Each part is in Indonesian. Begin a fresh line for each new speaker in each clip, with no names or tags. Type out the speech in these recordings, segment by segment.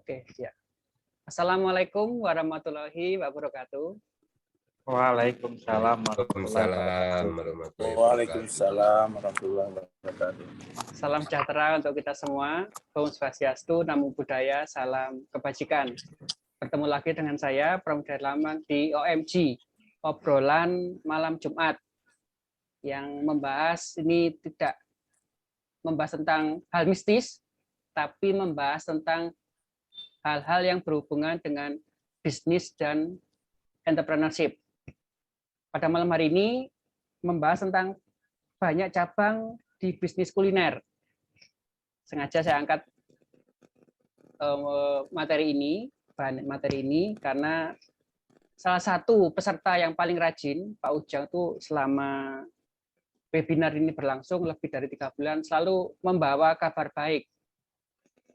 Oke, ya. Assalamualaikum warahmatullahi wabarakatuh.
Waalaikumsalam
Waalaikumsalam warahmatullahi wabarakatuh.
Waalaikumsalam warahmatullahi wabarakatuh.
Salam sejahtera untuk kita semua. Om Swastiastu, Namo Buddhaya, salam kebajikan. Bertemu lagi dengan saya, Pramudia Laman di OMG, obrolan malam Jumat, yang membahas ini tidak membahas tentang hal mistis, tapi membahas tentang hal-hal yang berhubungan dengan bisnis dan entrepreneurship. Pada malam hari ini membahas tentang banyak cabang di bisnis kuliner. Sengaja saya angkat materi ini karena salah satu peserta yang paling rajin, Pak Ujang, itu selama webinar ini berlangsung lebih dari 3 bulan selalu membawa kabar baik.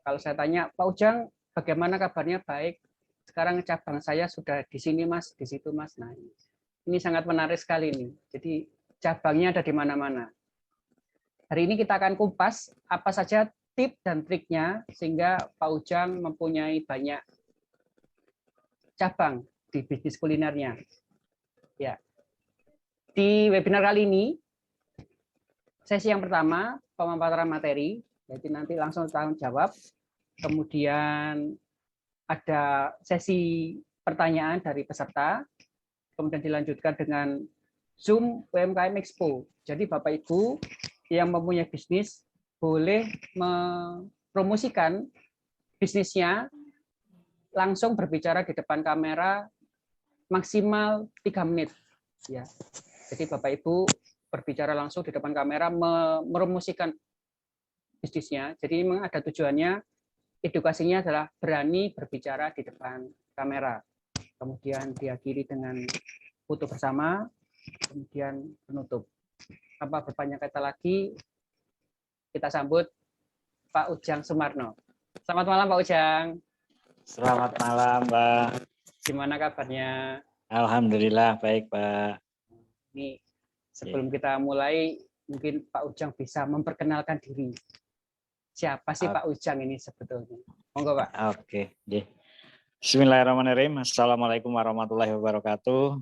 Kalau saya tanya, Pak Ujang, bagaimana kabarnya? Baik. Sekarang cabang saya sudah di sini, Mas, di situ, Mas. Nah, ini sangat menarik sekali nih. Jadi cabangnya ada di mana-mana. Hari ini kita akan kupas apa saja tip dan triknya sehingga Pak Ujang mempunyai banyak cabang di bisnis kulinernya. Ya. Di webinar kali ini, sesi yang pertama, pemaparan materi, jadi nanti langsung tanggung jawab. Kemudian ada sesi pertanyaan dari peserta, kemudian dilanjutkan dengan Zoom UMKM Expo. Jadi Bapak Ibu yang mempunyai bisnis boleh mempromosikan bisnisnya langsung berbicara di depan kamera maksimal 3 menit. Ya. Jadi Bapak Ibu berbicara langsung di depan kamera mempromosikan bisnisnya. Jadi memang ada tujuannya, edukasinya adalah berani berbicara di depan kamera. Kemudian diakhiri dengan foto bersama, kemudian penutup. Tanpa berpanjang kata lagi, kita sambut Pak Ujang Sumarno. Selamat malam Pak Ujang.
Selamat malam, Pak.
Gimana kabarnya?
Alhamdulillah baik, Pak.
Ini sebelum kita mulai, mungkin Pak Ujang bisa memperkenalkan diri. Siapa sih Pak Ujang ini sebetulnya? Monggo, Pak.
Oke. Bismillahirrahmanirrahim. Assalamualaikum warahmatullahi wabarakatuh.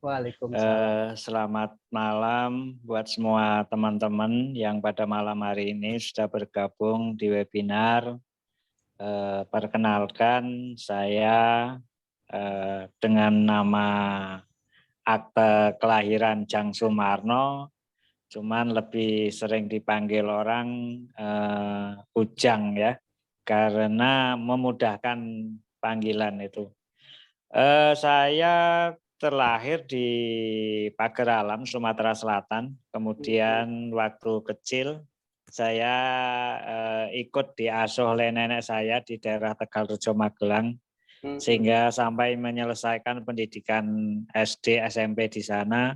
Waalaikumsalam.
Selamat malam buat semua teman-teman yang pada malam hari ini sudah bergabung di webinar. Perkenalkan, saya dengan nama akte kelahiran Jang Sumarno, cuman lebih sering dipanggil orang Ujang ya, karena memudahkan panggilan itu. Saya terlahir di Pager Alam, Sumatera Selatan. Kemudian waktu kecil saya ikut diasuh oleh nenek saya di daerah Tegalrejo, Magelang, sehingga sampai menyelesaikan pendidikan SD, SMP di sana.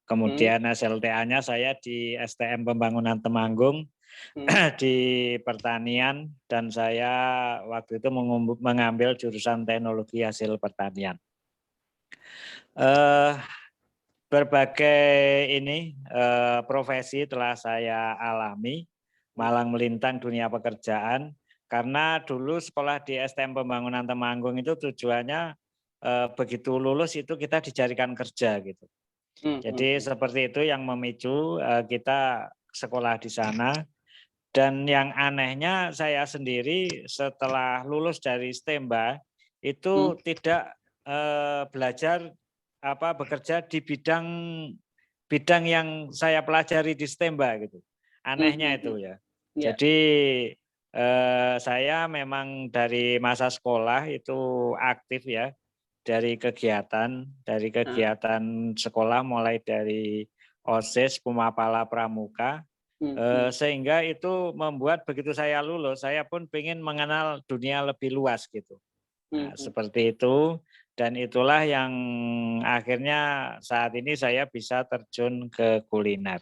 Kemudian SLTA-nya saya di STM Pembangunan Temanggung di pertanian, dan saya waktu itu mengambil jurusan teknologi hasil pertanian. Berbagai profesi telah saya alami, malang melintang dunia pekerjaan, karena dulu sekolah di STM Pembangunan Temanggung itu tujuannya begitu lulus itu kita dijadikan kerja gitu. Jadi seperti itu yang memicu kita sekolah di sana. Dan yang anehnya saya sendiri setelah lulus dari STEMBA itu tidak belajar bekerja di bidang yang saya pelajari di STEMBA gitu. Anehnya itu ya. Jadi saya memang dari masa sekolah itu aktif ya, dari kegiatan sekolah, mulai dari OSIS, Pemapala Pramuka, sehingga itu membuat begitu saya lulus, saya pun ingin mengenal dunia lebih luas gitu. Nah, seperti itu, dan itulah yang akhirnya saat ini saya bisa terjun ke kuliner.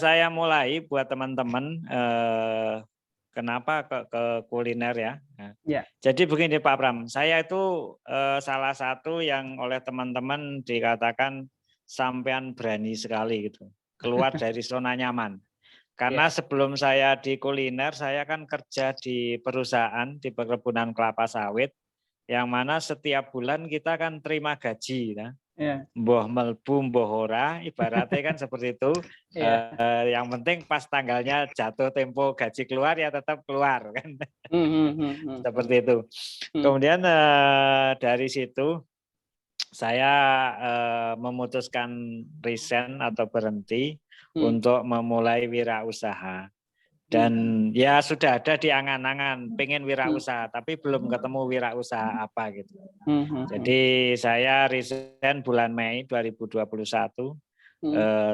Saya mulai buat teman-teman kenapa ke kuliner ya. Nah, jadi begini Pak Pram, saya itu salah satu yang oleh teman-teman dikatakan sampean berani sekali gitu, keluar dari zona nyaman. Karena sebelum saya di kuliner, saya kan kerja di perusahaan di perkebunan kelapa sawit, yang mana setiap bulan kita kan terima gaji, nah.
Iya.
Mboh melbu, mboh ora, ibaratnya kan seperti itu.
Iya.
Yang penting pas tanggalnya jatuh tempo gaji keluar ya tetap keluar kan, seperti itu. Kemudian dari situ saya memutuskan resign atau berhenti untuk memulai wirausaha. Dan ya sudah ada di angan-angan pengen wirausaha, tapi belum ketemu wirausaha apa gitu. Jadi saya resign bulan Mei 2021,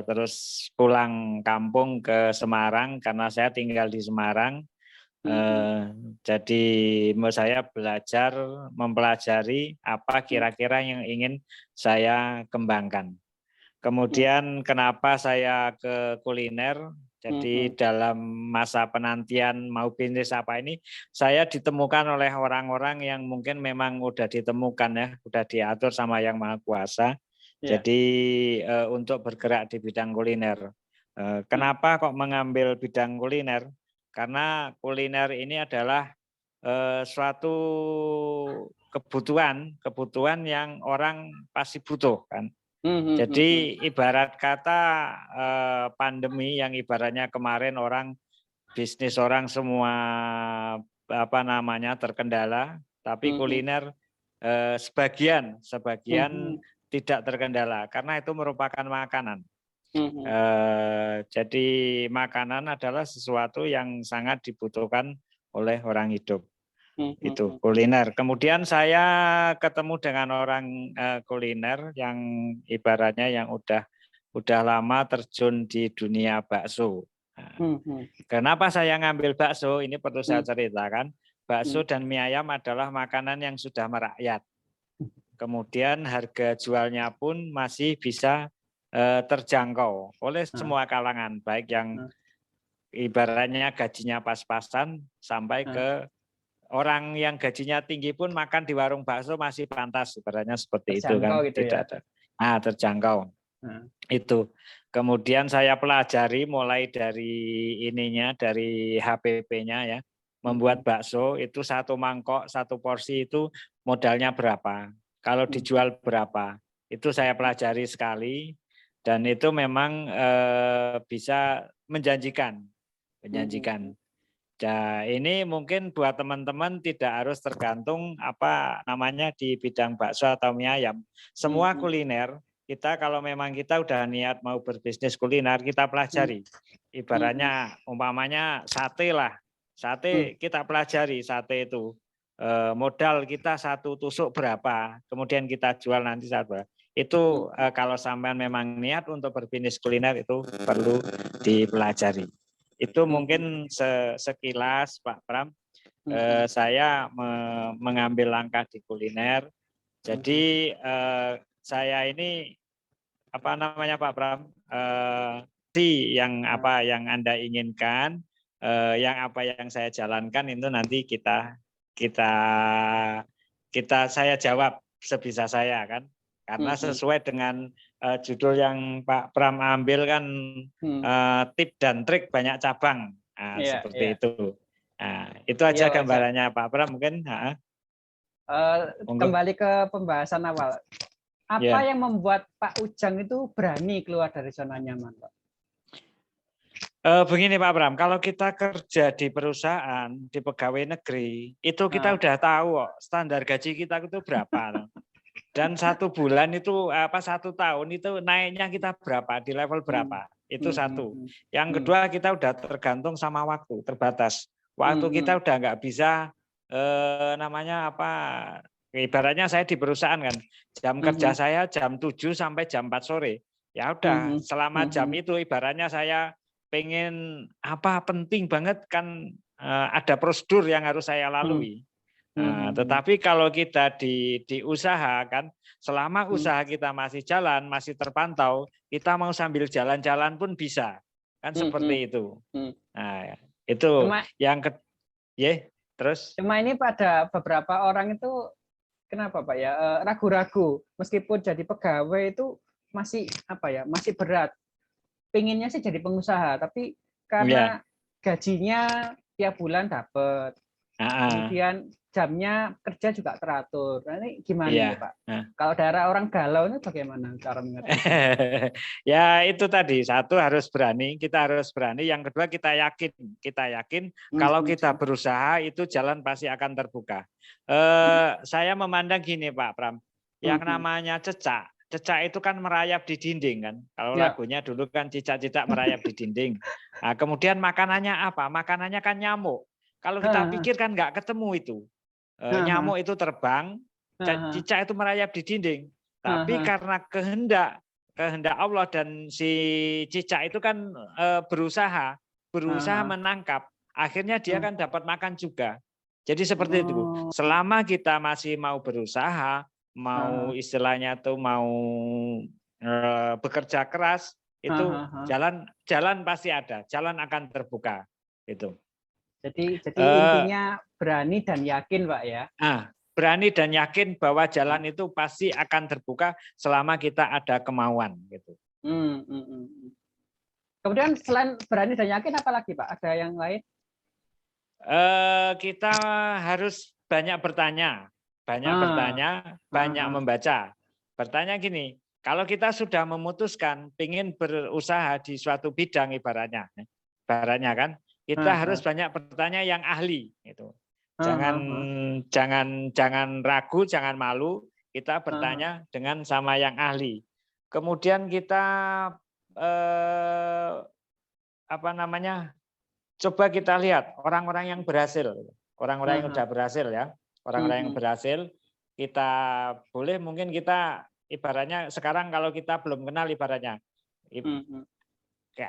terus pulang kampung ke Semarang karena saya tinggal di Semarang. Jadi saya belajar mempelajari apa kira-kira yang ingin saya kembangkan. Kemudian kenapa saya ke kuliner? Jadi dalam masa penantian mau bisnis apa ini, saya ditemukan oleh orang-orang yang mungkin memang udah ditemukan ya, udah diatur sama Yang Maha Kuasa. Jadi untuk bergerak di bidang kuliner. Kenapa kok mengambil bidang kuliner? Karena kuliner ini adalah suatu kebutuhan yang orang pasti butuh kan. Jadi ibarat kata pandemi yang ibaratnya kemarin bisnis orang semua terkendala, tapi kuliner sebagian tidak terkendala karena itu merupakan makanan. Jadi makanan adalah sesuatu yang sangat dibutuhkan oleh orang hidup. Itu kuliner. Kemudian saya ketemu dengan orang kuliner yang ibaratnya yang udah lama terjun di dunia bakso. Kenapa saya ngambil bakso? Ini perlu saya ceritakan. Bakso dan mie ayam adalah makanan yang sudah merakyat. Kemudian harga jualnya pun masih bisa terjangkau oleh semua kalangan, baik yang ibaratnya gajinya pas-pasan sampai ke orang yang gajinya tinggi pun makan di warung bakso masih pantas, ibaratnya seperti itu kan.
Gitu
tidak
ya?
ada. Terjangkau. Itu. Kemudian saya pelajari mulai dari dari HPP-nya ya. Membuat bakso itu satu mangkok, satu porsi itu modalnya berapa. Kalau dijual berapa. Itu saya pelajari sekali dan itu memang bisa menjanjikan. Nah, ini mungkin buat teman-teman tidak harus tergantung di bidang bakso atau mie ayam. Semua kuliner kita kalau memang kita udah niat mau berbisnis kuliner, kita pelajari. Ibaratnya umpamanya sate lah. Sate kita pelajari sate itu. Modal kita satu tusuk berapa, kemudian kita jual nanti berapa. Itu kalau sampean memang niat untuk berbisnis kuliner itu perlu dipelajari. Itu mungkin sekilas Pak Pram, saya mengambil langkah di kuliner. Jadi saya ini Pak Pram, yang Anda inginkan, yang saya jalankan itu nanti saya jawab sebisa saya kan, karena sesuai dengan judul yang Pak Pram ambil kan tip dan trik banyak cabang, seperti itu. Nah, itu aja gambarannya Pak Pram mungkin.
Kembali ke pembahasan awal, apa yang membuat Pak Ujang itu berani keluar dari zona nyaman, Pak?
Begini Pak Pram, kalau kita kerja di perusahaan, di pegawai negeri, itu kita udah tahu kok standar gaji kita itu berapa. Dan 1 bulan itu 1 tahun itu naiknya kita berapa, di level berapa. Itu satu. Yang kedua kita udah tergantung sama waktu, terbatas. Waktu kita udah nggak bisa ibaratnya saya di perusahaan kan, jam kerja saya jam 7 sampai jam 4 sore. Ya udah, selama jam itu ibaratnya saya pengen penting banget kan ada prosedur yang harus saya lalui. Nah, tetapi kalau kita di usaha kan, selama usaha kita masih jalan, masih terpantau, kita mau sambil jalan-jalan pun bisa, kan seperti itu. Nah, itu terus.
Cuma ini pada beberapa orang itu kenapa Pak ya ragu-ragu, meskipun jadi pegawai itu masih masih berat. Pinginnya sih jadi pengusaha, tapi karena gajinya tiap bulan dapat. Kemudian jamnya kerja juga teratur. Nah, ini gimana nih, Pak? Kalau daerah orang galau ini bagaimana cara mengerti?
Ya itu tadi, satu harus berani, kita harus berani. Yang kedua kita yakin kalau kita berusaha itu jalan pasti akan terbuka. Saya memandang gini Pak Pram, yang namanya cecak itu kan merayap di dinding kan. Kalau lagunya dulu kan cicak-cicak merayap di dinding. Nah, kemudian makanannya apa? Makanannya kan nyamuk. Kalau kita pikir kan nggak ketemu itu. Nyamuk itu terbang, cicak itu merayap di dinding. Tapi karena kehendak Allah dan si cicak itu kan berusaha menangkap, akhirnya dia kan dapat makan juga. Jadi seperti itu. Selama kita masih mau berusaha, mau istilahnya tuh mau bekerja keras, itu jalan pasti ada, jalan akan terbuka. Itu.
Jadi intinya berani dan yakin, Pak ya.
Berani dan yakin bahwa jalan itu pasti akan terbuka selama kita ada kemauan gitu.
Kemudian selain berani dan yakin apa lagi, Pak? Ada yang lain?
Kita harus banyak bertanya, banyak membaca. Bertanya gini, kalau kita sudah memutuskan ingin berusaha di suatu bidang ibaratnya kan, kita harus banyak bertanya yang ahli itu. Jangan ragu, jangan malu, kita bertanya dengan sama yang ahli. Kemudian kita coba kita lihat orang-orang yang berhasil, orang-orang yang sudah berhasil ya, orang-orang yang berhasil. Kita boleh mungkin kita ibaratnya sekarang kalau kita belum kenal ibaratnya,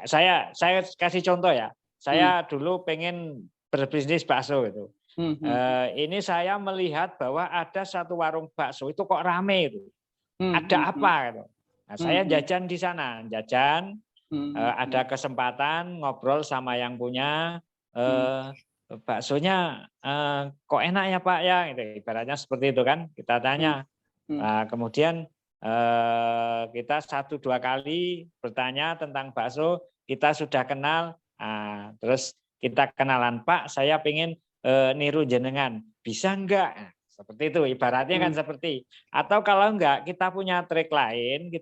saya kasih contoh ya. Saya dulu pengen berbisnis bakso itu. Ini saya melihat bahwa ada satu warung bakso itu kok rame itu. Ada apa gitu. Nah, saya jajan di sana, ada kesempatan ngobrol sama yang punya baksonya kok enak ya Pak ya, gitu. Ibaratnya seperti itu kan. Kita tanya. Nah, kemudian kita 1-2 kali bertanya tentang bakso, kita sudah kenal. Nah, terus kita kenalan, Pak, saya pengen niru jenengan, bisa enggak? Nah, seperti itu, ibaratnya kan seperti. Atau kalau enggak, kita punya trik lain,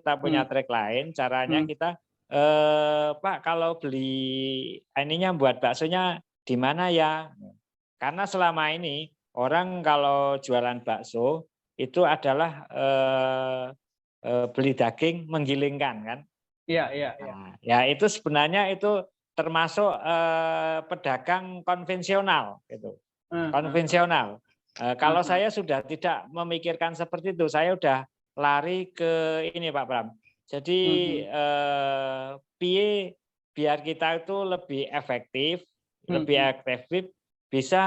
caranya kita, Pak, kalau beli ininya buat baksonya di mana ya? Karena selama ini orang kalau jualan bakso itu adalah beli daging menggilingkan kan?
Iya.
Nah, ya itu sebenarnya itu termasuk pedagang konvensional gitu. Konvensional. Kalau saya sudah tidak memikirkan seperti itu, saya sudah lari ke ini Pak Pram. Jadi biar kita itu lebih efektif, bisa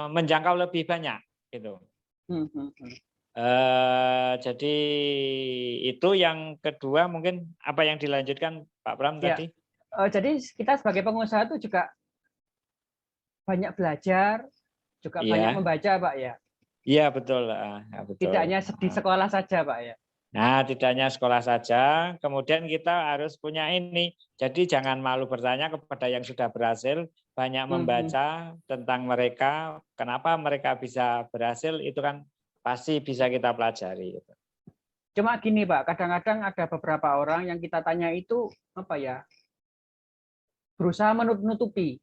menjangkau lebih banyak gitu. Jadi itu yang kedua mungkin apa yang dilanjutkan Pak Pram tadi?
Jadi kita sebagai pengusaha itu juga banyak belajar, juga banyak membaca, Pak ya.
Iya betul.
Tidak hanya di sekolah saja, Pak ya.
Nah, tidak hanya sekolah saja, kemudian kita harus punya ini. Jadi jangan malu bertanya kepada yang sudah berhasil, banyak membaca tentang mereka, kenapa mereka bisa berhasil, itu kan pasti bisa kita pelajari.
Cuma gini Pak, kadang-kadang ada beberapa orang yang kita tanya itu apa ya, berusaha menutupi,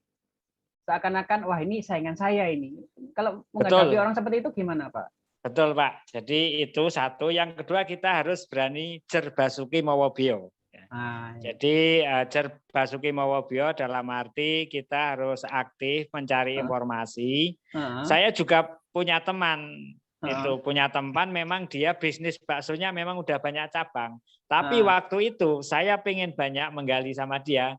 seakan-akan wah ini saingan saya ini. Kalau menghadapi orang seperti itu gimana Pak?
Betul Pak. Jadi itu satu. Yang kedua kita harus berani cer basuki mawa bio. Jadi cer basuki mawa bio dalam arti kita harus aktif mencari informasi. Saya juga punya teman. Punya teman memang dia bisnis baksonya memang udah banyak cabang. Tapi waktu itu saya pengen banyak menggali sama dia.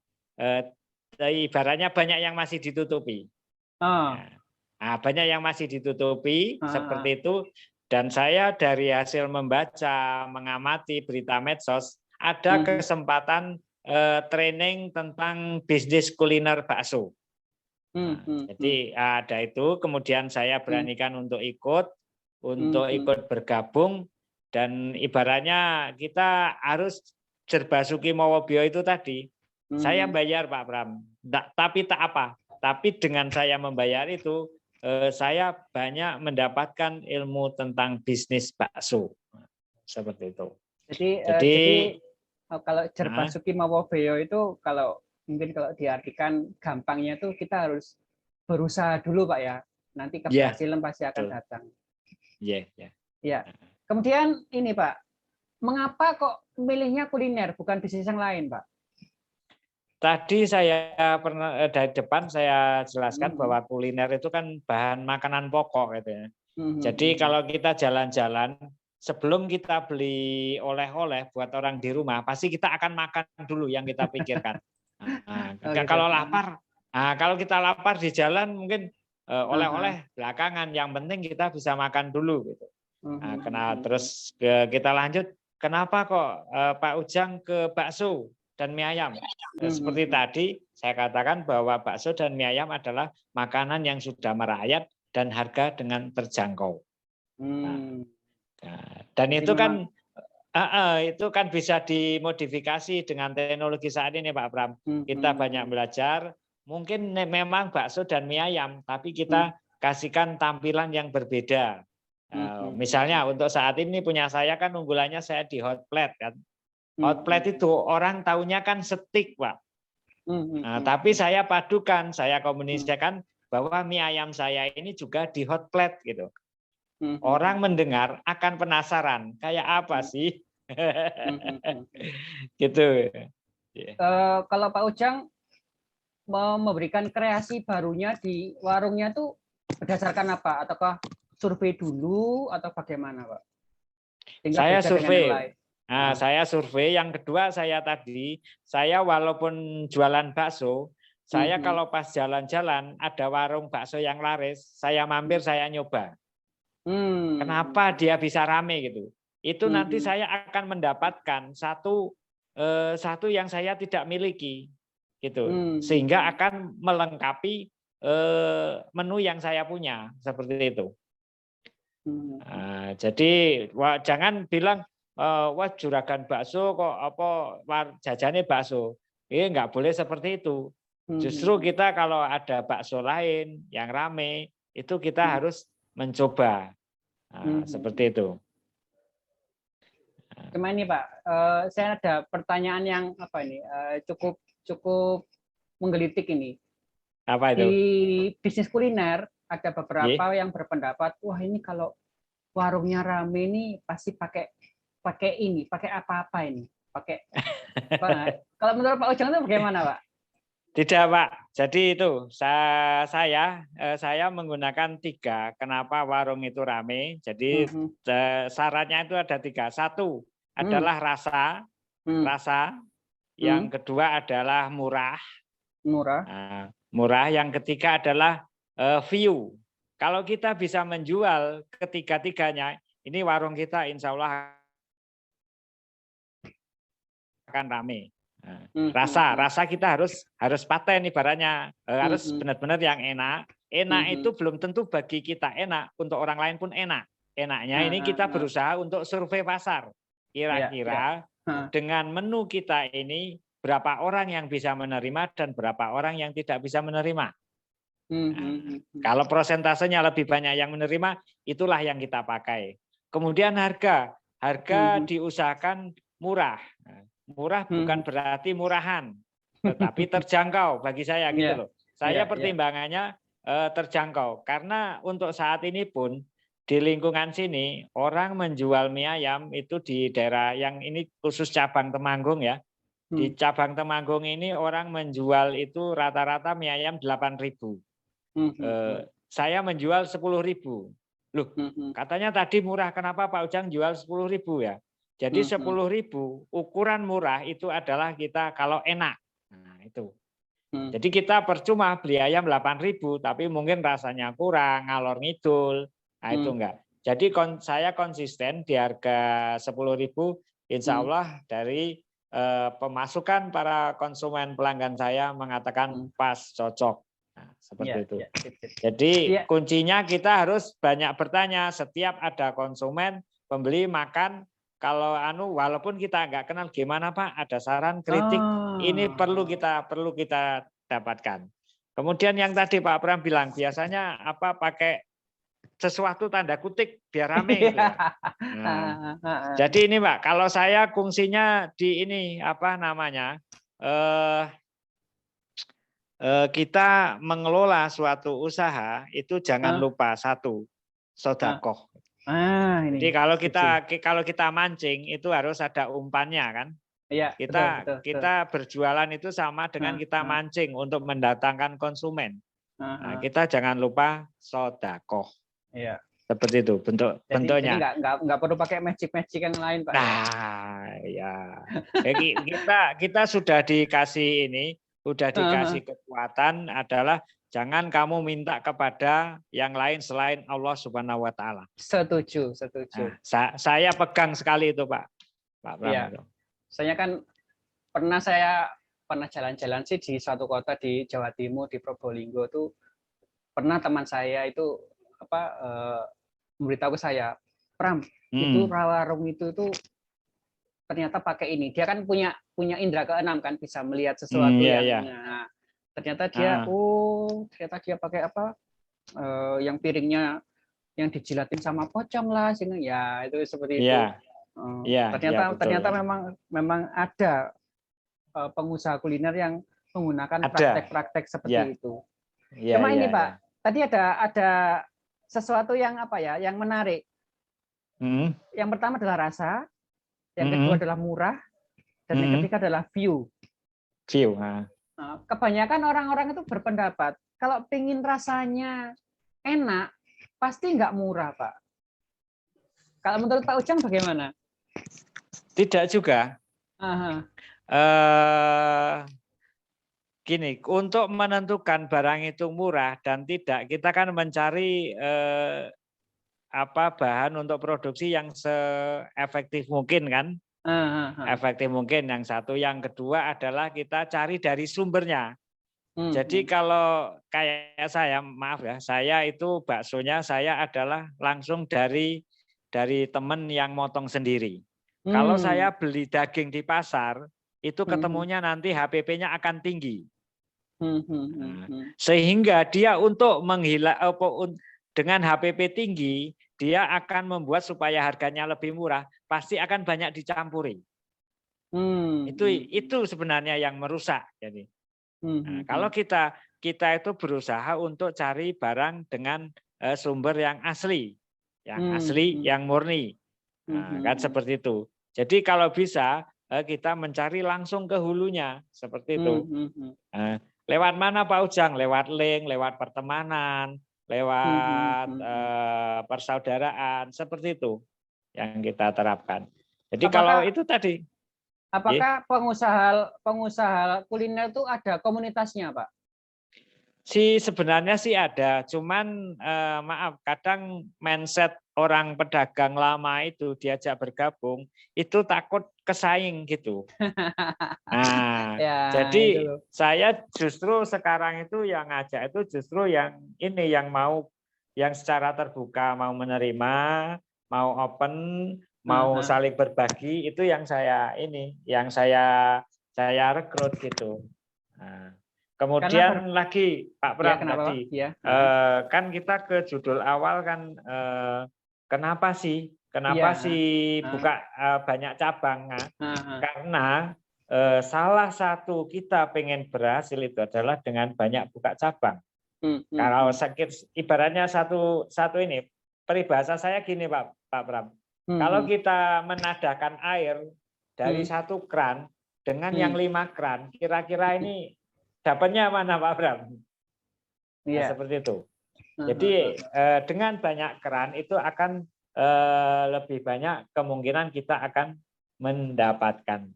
Ibaratnya banyak yang masih ditutupi. Nah, banyak yang masih ditutupi seperti itu, dan saya dari hasil membaca, mengamati berita medsos, ada kesempatan training tentang bisnis kuliner bakso. Jadi ada itu, kemudian saya beranikan untuk ikut bergabung, dan ibaratnya kita harus berbasuki mawa bio itu tadi. Saya bayar Pak Bram, tapi tak apa. Tapi dengan saya membayar itu, saya banyak mendapatkan ilmu tentang bisnis bakso. Seperti itu.
Jadi kalau Jerbasuki Mawobeyo itu kalau mungkin kalau diartikan gampangnya tuh kita harus berusaha dulu Pak ya. Nanti keberhasilan pasti akan datang. Ya. Kemudian ini Pak, mengapa kok milihnya kuliner bukan bisnis yang lain Pak?
Tadi saya pernah dari depan saya jelaskan bahwa kuliner itu kan bahan makanan pokok gitu ya. Jadi kalau kita jalan-jalan sebelum kita beli oleh-oleh buat orang di rumah, pasti kita akan makan dulu yang kita pikirkan. Kalau lapar, kalau kita lapar di jalan mungkin oleh-oleh belakangan. Yang penting kita bisa makan dulu gitu. Terus kita lanjut. Kenapa kok Pak Ujang ke bakso dan mie ayam? Seperti tadi saya katakan bahwa bakso dan mie ayam adalah makanan yang sudah merayat dan harga dengan terjangkau. Dan itu kan bisa dimodifikasi dengan teknologi saat ini Pak Bram. Kita banyak belajar. Mungkin memang bakso dan mie ayam, tapi kita kasihkan tampilan yang berbeda. Misalnya untuk saat ini punya saya kan unggulannya saya di hot plate kan. Hot plate itu orang taunya kan steak Pak. Tapi saya padukan, saya komunikasikan bahwa mie ayam saya ini juga di hot plate gitu. Orang mendengar akan penasaran kayak apa sih, gitu.
Kalau Pak Ujang memberikan kreasi barunya di warungnya tuh berdasarkan apa? Ataukah survei dulu atau bagaimana Pak?
Saya survei. Saya survei. Yang kedua saya walaupun jualan bakso, saya kalau pas jalan-jalan ada warung bakso yang laris, saya mampir, saya nyoba. Kenapa dia bisa rame gitu? Itu nanti saya akan mendapatkan satu yang saya tidak miliki, gitu. Sehingga akan melengkapi menu yang saya punya seperti itu. Jadi jangan bilang wah juragan bakso kok jajannya bakso. Nggak boleh seperti itu. Justru kita kalau ada bakso lain yang rame itu kita harus mencoba. Seperti itu.
Cuma ini Pak, saya ada pertanyaan yang cukup menggelitik ini.
Apa itu?
Di bisnis kuliner ada beberapa yang berpendapat, wah ini kalau warungnya rame ini pasti pakai apa-apa ini, Kalau menurut Pak Ujang itu bagaimana Pak?
Tidak Pak, jadi itu saya menggunakan 3. Kenapa warung itu rame? Jadi syaratnya itu ada 3. 1 adalah rasa. Yang kedua adalah murah. Yang ketiga adalah view. Kalau kita bisa menjual ketiga-tiganya, ini warung kita insya Allah akan rame. Rasa kita harus paten ibaratnya, harus benar-benar yang enak. Itu belum tentu bagi kita enak, untuk orang lain pun enak. Enaknya ini kita berusaha untuk survei pasar. Kira-kira dengan menu kita ini berapa orang yang bisa menerima dan berapa orang yang tidak bisa menerima. Kalau prosentasenya lebih banyak yang menerima, itulah yang kita pakai. Kemudian harga diusahakan murah. Murah bukan berarti murahan, tetapi terjangkau bagi saya gitu loh. Saya pertimbangannya terjangkau karena untuk saat ini pun di lingkungan sini orang menjual mie ayam itu di daerah yang ini khusus cabang Temanggung ya. Di cabang Temanggung ini orang menjual itu rata-rata mie ayam 8.000. Saya menjual 10.000. Loh, katanya tadi murah, kenapa Pak Ujang jual 10.000 ya? Jadi 10.000 ukuran murah itu adalah kita kalau enak. Nah, itu. Jadi kita percuma beli ayam 8.000 tapi mungkin rasanya kurang, ngalor ngidul. Nah, itu enggak. Jadi saya konsisten di harga 10.000 insya Allah dari pemasukan para konsumen pelanggan saya mengatakan pas, cocok. Nah, seperti itu. Jadi kuncinya kita harus banyak bertanya. Setiap ada konsumen, pembeli makan, kalau walaupun kita nggak kenal gimana Pak, ada saran kritik ini perlu kita dapatkan. Kemudian yang tadi Pak Pram bilang biasanya pakai sesuatu tanda kutip biar rame gitu. Pak. Nah, jadi ini Pak, kalau saya fungsinya di ini kita mengelola suatu usaha itu jangan lupa satu sedekah.
Ini.
Jadi kalau kita mancing itu harus ada umpannya kan.
Iya,
kita berjualan itu sama dengan kita mancing untuk mendatangkan konsumen. Nah, kita jangan lupa sedekah.
Iya.
Seperti itu bentuknya.
Jadi nggak perlu pakai magic yang lain Pak.
Nah, ya. Kita sudah dikasih kekuatan adalah jangan kamu minta kepada yang lain selain Allah Subhanahu wa taala.
Setuju.
Nah, saya pegang sekali itu, Pak Pram.
Iya. Saya kan pernah jalan-jalan sih di suatu kota di Jawa Timur di Probolinggo tuh pernah teman saya itu memberitahu ke saya, Pram, itu warung itu ternyata pakai ini. Dia kan punya indera keenam kan, bisa melihat sesuatu Nah, ternyata dia ternyata dia pakai yang piringnya yang dijilatin sama pocong lah sini ya, itu seperti itu. Ternyata memang ada pengusaha kuliner yang menggunakan praktek-praktek seperti itu. Cuma ini Pak, tadi ada sesuatu yang yang menarik. Yang pertama adalah rasa, yang kedua adalah murah, dan yang ketiga adalah view. Kebanyakan orang-orang itu berpendapat kalau pengen rasanya enak pasti nggak murah, Pak. Kalau menurut Pak Ujang bagaimana?
Tidak juga. Gini, untuk menentukan barang itu murah dan tidak, kita kan mencari bahan untuk produksi yang seefektif mungkin kan? Efektif mungkin yang satu, yang kedua adalah kita cari dari sumbernya. Jadi kalau kayak saya, maaf ya, saya itu baksonya saya adalah langsung dari teman yang motong sendiri. Kalau saya beli daging di pasar, itu ketemunya nanti HPP-nya akan tinggi. Sehingga dia untuk dengan HPP tinggi, dia akan membuat supaya harganya lebih murah, pasti akan banyak dicampuri. Itu sebenarnya yang merusak. Jadi, kalau kita itu berusaha untuk cari barang dengan sumber yang asli, yang murni, kan seperti itu. Jadi kalau bisa kita mencari langsung ke hulunya, seperti itu. Lewat mana Pak Ujang? Lewat link, lewat pertemanan, lewat persaudaraan, seperti itu yang kita terapkan. Jadi kalau itu tadi.
Apakah pengusaha kuliner itu ada komunitasnya, Pak?
Sebenarnya sih ada, cuman maaf, kadang mindset orang pedagang lama itu diajak bergabung, itu takut kesaing gitu. Nah, jadi itu. Saya justru sekarang itu yang ngajak itu justru yang ini, yang secara terbuka mau menerima, mau open, mau saling berbagi, itu yang saya rekrut gitu. Nah, kemudian lagi Pak Pram tadi, kan kita ke judul awal kan, kenapa sih buka banyak cabang? Karena salah satu kita pengen berhasil itu adalah dengan banyak buka cabang. Kalau sakit, ibaratnya satu ini, peribahasa saya gini Pak Pram. Kalau kita menadahkan air dari satu kran dengan yang 5 kran, kira-kira ini dapatnya mana Pak Bram? Nah, seperti itu. Jadi dengan banyak keran itu akan lebih banyak kemungkinan kita akan mendapatkan.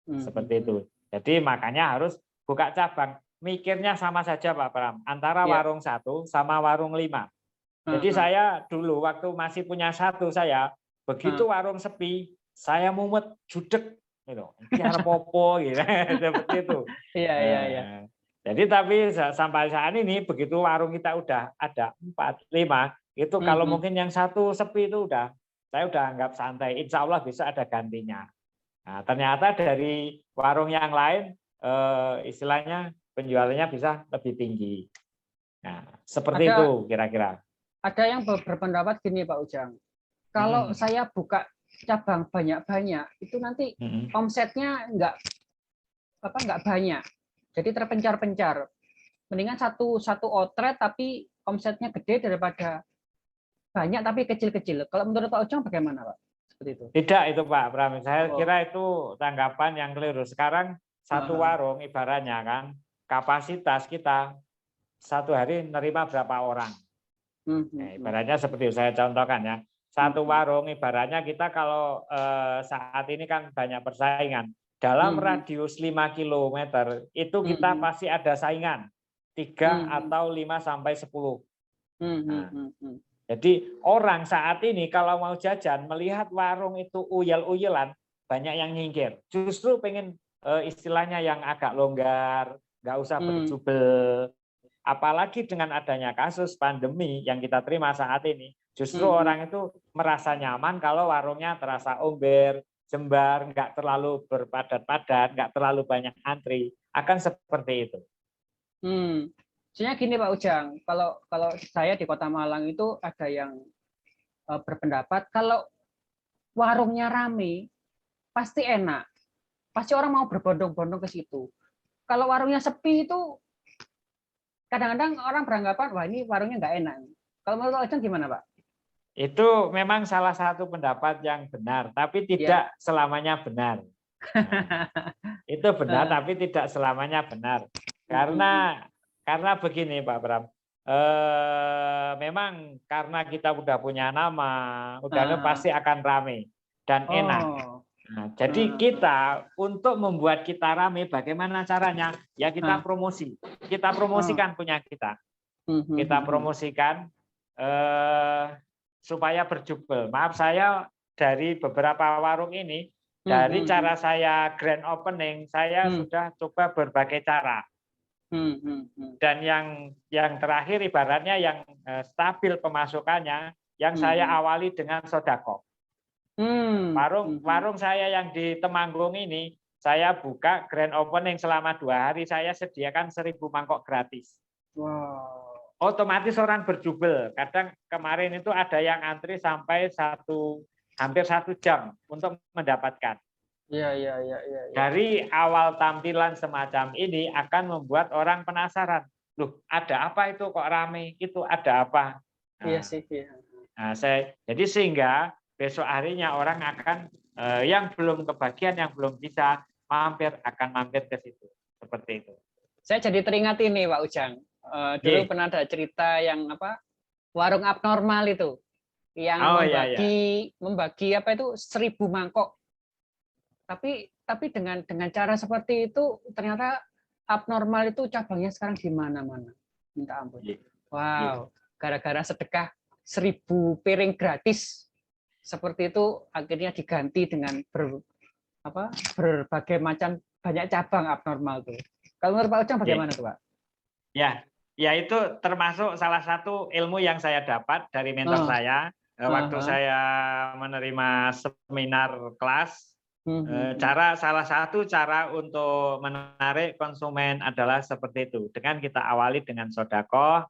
Seperti itu. Jadi makanya harus buka cabang. Mikirnya sama saja Pak Bram, antara warung 1 sama warung 5. Jadi saya dulu waktu masih punya 1 saya, begitu warung sepi, saya mumet judek gitu. Ini popo gitu. Seperti itu. Iya. Jadi tapi sampai saat ini begitu warung kita udah ada 4, 5, itu kalau mungkin yang 1 sepi itu udah saya udah anggap santai. Insya Allah besok ada gantinya. Nah, ternyata dari warung yang lain istilahnya penjualannya bisa lebih tinggi. Nah, seperti
Ada-
itu kira-kira.
Ada yang berpendapat gini Pak Ujang, kalau saya buka cabang banyak-banyak, itu nanti omsetnya nggak banyak, jadi terpencar-pencar. Mendingan satu outlet tapi omsetnya gede daripada banyak tapi kecil-kecil. Kalau menurut Pak Ujang bagaimana Pak? Seperti itu.
Tidak itu Pak Bram, saya
Oh.
kira itu tanggapan yang keliru. Sekarang satu warung ibaratnya kan kapasitas kita satu hari nerima berapa orang. Ibaratnya seperti itu, saya contohkan ya. Satu warung ibaratnya kita kalau saat ini kan banyak persaingan. Dalam radius 5 km itu kita pasti ada saingan. 3 atau 5 sampai 10. Nah, jadi orang saat ini kalau mau jajan melihat warung itu uyel-uyelan, banyak yang nyingkir. Justru pengen istilahnya yang agak longgar, nggak usah berjubel. Apalagi dengan adanya kasus pandemi yang kita terima saat ini, justru orang itu merasa nyaman kalau warungnya terasa umber, jembar, nggak terlalu berpadat-padat, nggak terlalu banyak antri, akan seperti itu.
Sebenarnya gini Pak Ujang, kalau saya di Kota Malang itu ada yang berpendapat kalau warungnya rame pasti enak, pasti orang mau berbondong-bondong ke situ. Kalau warungnya sepi itu kadang-kadang orang beranggapan wah ini warungnya nggak enak. Kalau menurut Pak Ujang gimana Pak?
Itu memang salah satu pendapat yang benar, tapi tidak selamanya benar. Nah, itu benar, tapi tidak selamanya benar. Karena begini Pak Bram, memang karena kita udah punya nama, udah pasti akan ramai dan enak. Nah, jadi kita untuk membuat kita ramai, bagaimana caranya? Ya kita promosi, kita promosikan punya kita, kita promosikan supaya berjubel. Maaf saya dari beberapa warung ini, dari cara saya grand opening, saya sudah coba berbagai cara. Dan yang terakhir ibaratnya yang stabil pemasukannya, yang saya awali dengan sodako. Warung saya yang di Temanggung ini, saya buka grand opening selama 2 hari, saya sediakan 1000 mangkok gratis.
Wow.
Otomatis orang berjubel. Kadang kemarin itu ada yang antri sampai hampir 1 jam untuk mendapatkan.
Iya.
Dari awal tampilan semacam ini akan membuat orang penasaran. Loh, ada apa itu kok rame? Itu ada apa? Nah,
iya sih. Iya.
Nah, jadi sehingga besok harinya orang akan yang belum kebagian, yang belum bisa akan mampir ke situ. Seperti itu.
Saya jadi teringat ini Pak Ujang. Dulu pernah ada cerita yang warung abnormal itu, yang membagi apa itu 1000 mangkok. Tapi dengan cara seperti itu ternyata abnormal itu cabangnya sekarang di mana-mana. Minta ampun. Wow, gara-gara sedekah 1000 piring gratis seperti itu akhirnya diganti dengan berbagai macam banyak cabang abnormal tuh. Kalau menurut Pak Ujang bagaimana tuh Pak?
Ya itu termasuk salah satu ilmu yang saya dapat dari mentor saya waktu saya menerima seminar kelas. Salah satu cara untuk menarik konsumen adalah seperti itu. Dengan kita awali dengan sodako,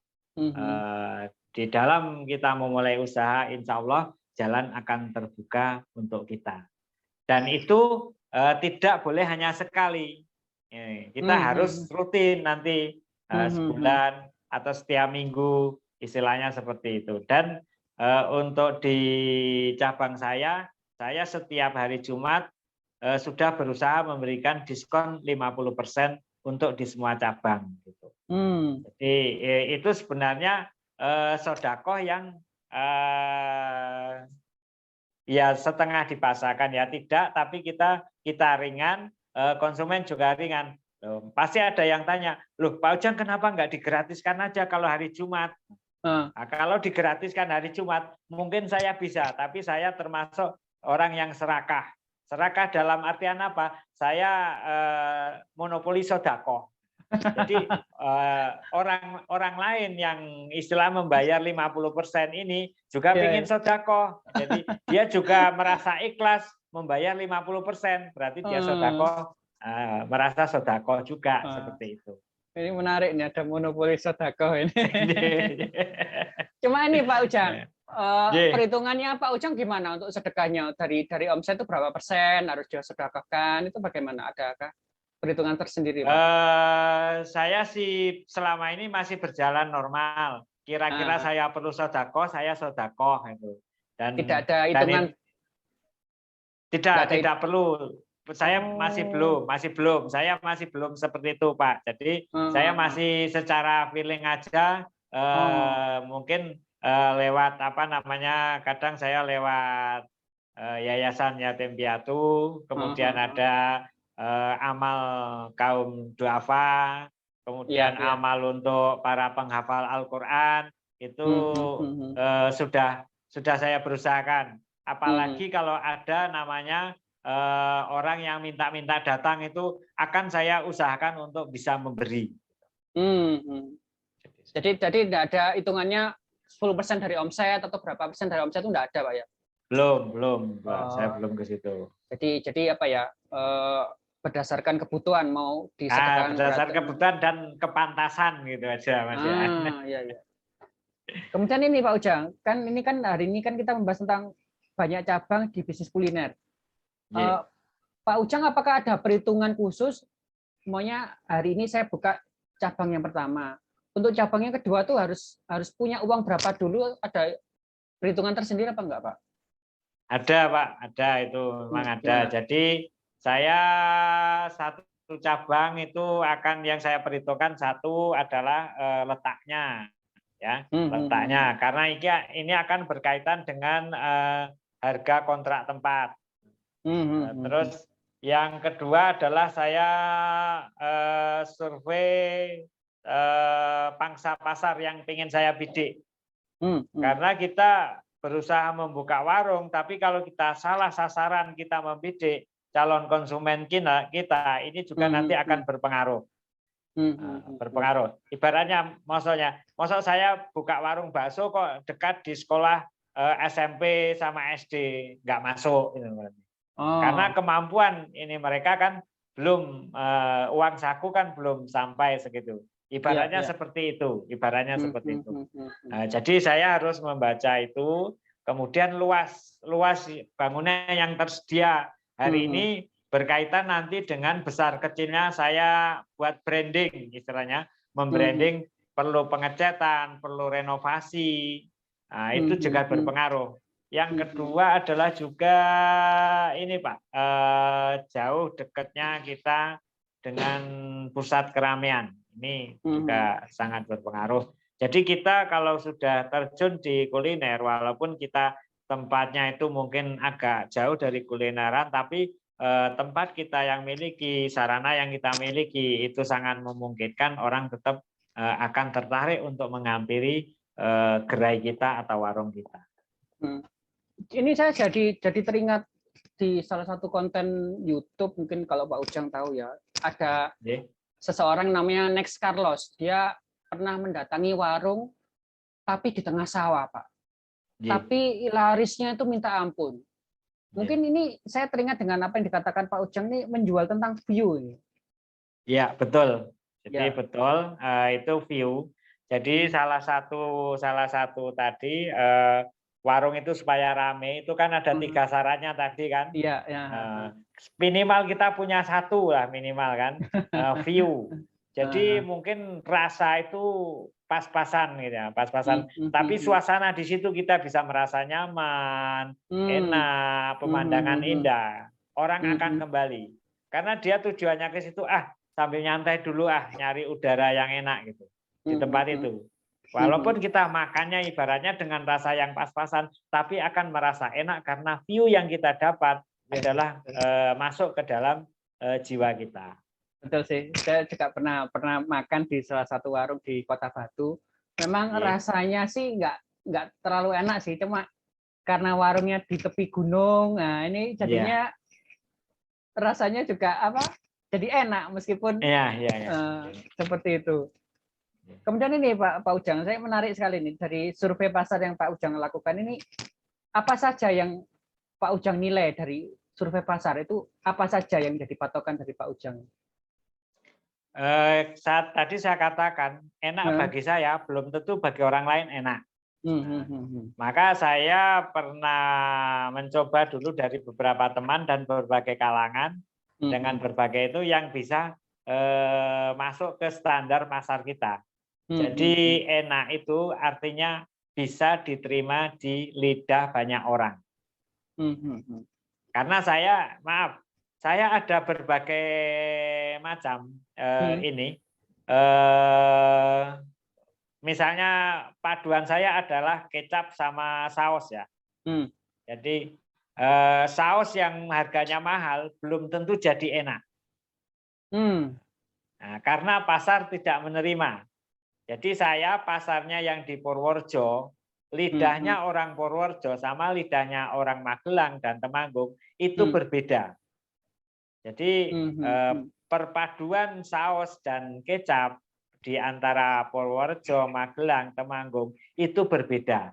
di dalam kita memulai usaha, insya Allah jalan akan terbuka untuk kita. Dan itu tidak boleh hanya sekali. Kita harus rutin nanti sebulan atau setiap minggu, istilahnya seperti itu. Dan untuk di cabang saya setiap hari Jumat sudah berusaha memberikan diskon 50% untuk di semua cabang. Gitu. Jadi itu sebenarnya sodakoh yang ya setengah dipasarkan ya tidak, tapi kita ringan, konsumen juga ringan. Pasti ada yang tanya, loh Pak Ujang kenapa nggak digratiskan aja kalau hari Jumat? Nah, kalau digratiskan hari Jumat mungkin saya bisa, tapi saya termasuk orang yang serakah. Serakah dalam artian apa? Saya monopoli sodakoh. Jadi orang lain yang istilah membayar 50% ini juga
Iya,
ingin
iya.
sedekah. Jadi dia juga merasa ikhlas membayar 50%, berarti dia sedekah, merasa sedekah juga seperti itu.
Ini menarik nih, ada monopoli sedekah ini. Cuma ini Pak Ujang, perhitungannya Pak Ujang gimana untuk sedekahnya? Dari omset itu berapa persen harus dia sedekahkan? Itu bagaimana? Adakah perhitungan tersendiri, Pak?
Saya sih selama ini masih berjalan normal. Kira-kira saya perlu sedekah, saya sedekah itu. Dan
Tidak ada hitungan.
Tidak perlu. Saya masih belum. Saya masih belum seperti itu, Pak. Jadi saya masih secara feeling aja. Mungkin lewat apa namanya? Kadang saya lewat Yayasan Yatim Piatu. Kemudian ada amal kaum duafa. Kemudian amal untuk para penghafal Al-Quran. Itu sudah saya berusahakan. Apalagi kalau ada namanya orang yang minta-minta datang, itu akan saya usahakan untuk bisa memberi.
Jadi tidak ada hitungannya 10% dari omset atau berapa persen dari omset itu tidak ada, Pak ya?
Belum, saya belum ke situ.
Jadi apa ya? Berdasarkan kebutuhan mau disedekahkan.
Berdasarkan kebutuhan dan kepantasan gitu aja, Mas.
Iya. Kemudian ini Pak Ujang, kan hari ini kan kita membahas tentang banyak cabang di bisnis kuliner. Pak Ujang, apakah ada perhitungan khusus? Maunya hari ini saya buka cabang yang pertama. Untuk cabang yang kedua tuh harus punya uang berapa dulu? Ada perhitungan tersendiri apa enggak, Pak?
Ada, Pak. Ada itu, memang ada. Jadi saya satu cabang itu akan yang saya perhitungkan satu adalah letaknya, ya, letaknya. Karena ini akan berkaitan dengan harga kontrak tempat. Terus yang kedua adalah saya survei pangsa pasar yang ingin saya bidik. Karena kita berusaha membuka warung, tapi kalau kita salah sasaran kita membidik calon konsumen kita ini juga nanti akan berpengaruh. Berpengaruh. Ibaratnya, maksud saya buka warung bakso kok dekat di sekolah SMP sama SD, nggak masuk. Karena kemampuan ini mereka kan belum, uang saku kan belum sampai segitu. Ibaratnya seperti itu. Ibaratnya seperti itu. Jadi saya harus membaca itu. Kemudian luas bangunan yang tersedia hari ini berkaitan nanti dengan besar kecilnya saya buat branding, istilahnya membranding, perlu pengecatan, perlu renovasi. Nah, itu juga berpengaruh. Yang kedua adalah juga ini Pak, jauh dekatnya kita dengan pusat keramaian. Ini juga sangat berpengaruh. Jadi kita kalau sudah terjun di kuliner, walaupun kita tempatnya itu mungkin agak jauh dari kulineran, tapi tempat kita yang miliki, sarana yang kita miliki itu sangat memungkinkan orang tetap akan tertarik untuk menghampiri gerai kita atau warung kita.
Ini saya jadi teringat di salah satu konten YouTube, mungkin kalau Pak Ujang tahu ya, ada seseorang namanya Next Carlos. Dia pernah mendatangi warung tapi di tengah sawah, Pak. Tapi larisnya itu minta ampun. Mungkin ini saya teringat dengan apa yang dikatakan Pak Ujang ini, menjual tentang view ini.
Iya, betul. Jadi betul, itu view. Jadi salah satu tadi warung itu supaya rame itu kan ada 3 syaratnya tadi kan.
Iya.
Minimal kita punya 1 lah minimal kan, view. Jadi mungkin rasa itu pas-pasan gitu ya, pas-pasan. Tapi suasana di situ kita bisa merasa nyaman, enak, pemandangan indah. Orang akan kembali. Karena dia tujuannya ke situ, sambil nyantai dulu, nyari udara yang enak gitu di tempat itu. Walaupun kita makannya ibaratnya dengan rasa yang pas-pasan, tapi akan merasa enak karena view yang kita dapat adalah masuk ke dalam jiwa kita.
Betul sih, saya juga pernah makan di salah satu warung di Kota Batu. Memang rasanya sih nggak terlalu enak sih, cuma karena warungnya di tepi gunung, nah ini jadinya rasanya juga jadi enak meskipun
Iya, iya, iya.
seperti itu. Kemudian ini Pak Ujang, saya menarik sekali nih dari survei pasar yang Pak Ujang lakukan ini, apa saja yang Pak Ujang nilai dari survei pasar itu, apa saja yang jadi patokan dari Pak Ujang?
Saat tadi saya katakan enak bagi saya, belum tentu bagi orang lain enak. Maka saya pernah mencoba dulu dari beberapa teman dan berbagai kalangan dengan berbagai itu yang bisa masuk ke standar pasar kita. Jadi enak itu artinya bisa diterima di lidah banyak orang. Karena saya, maaf, saya ada berbagai macam ini. Misalnya paduan saya adalah kecap sama saus ya. Jadi saus yang harganya mahal belum tentu jadi enak. Nah, karena pasar tidak menerima. Jadi saya pasarnya yang di Purworejo, lidahnya orang Purworejo sama lidahnya orang Magelang dan Temanggung itu berbeda. Jadi perpaduan saus dan kecap di antara Purworejo, Magelang, Temanggung itu berbeda.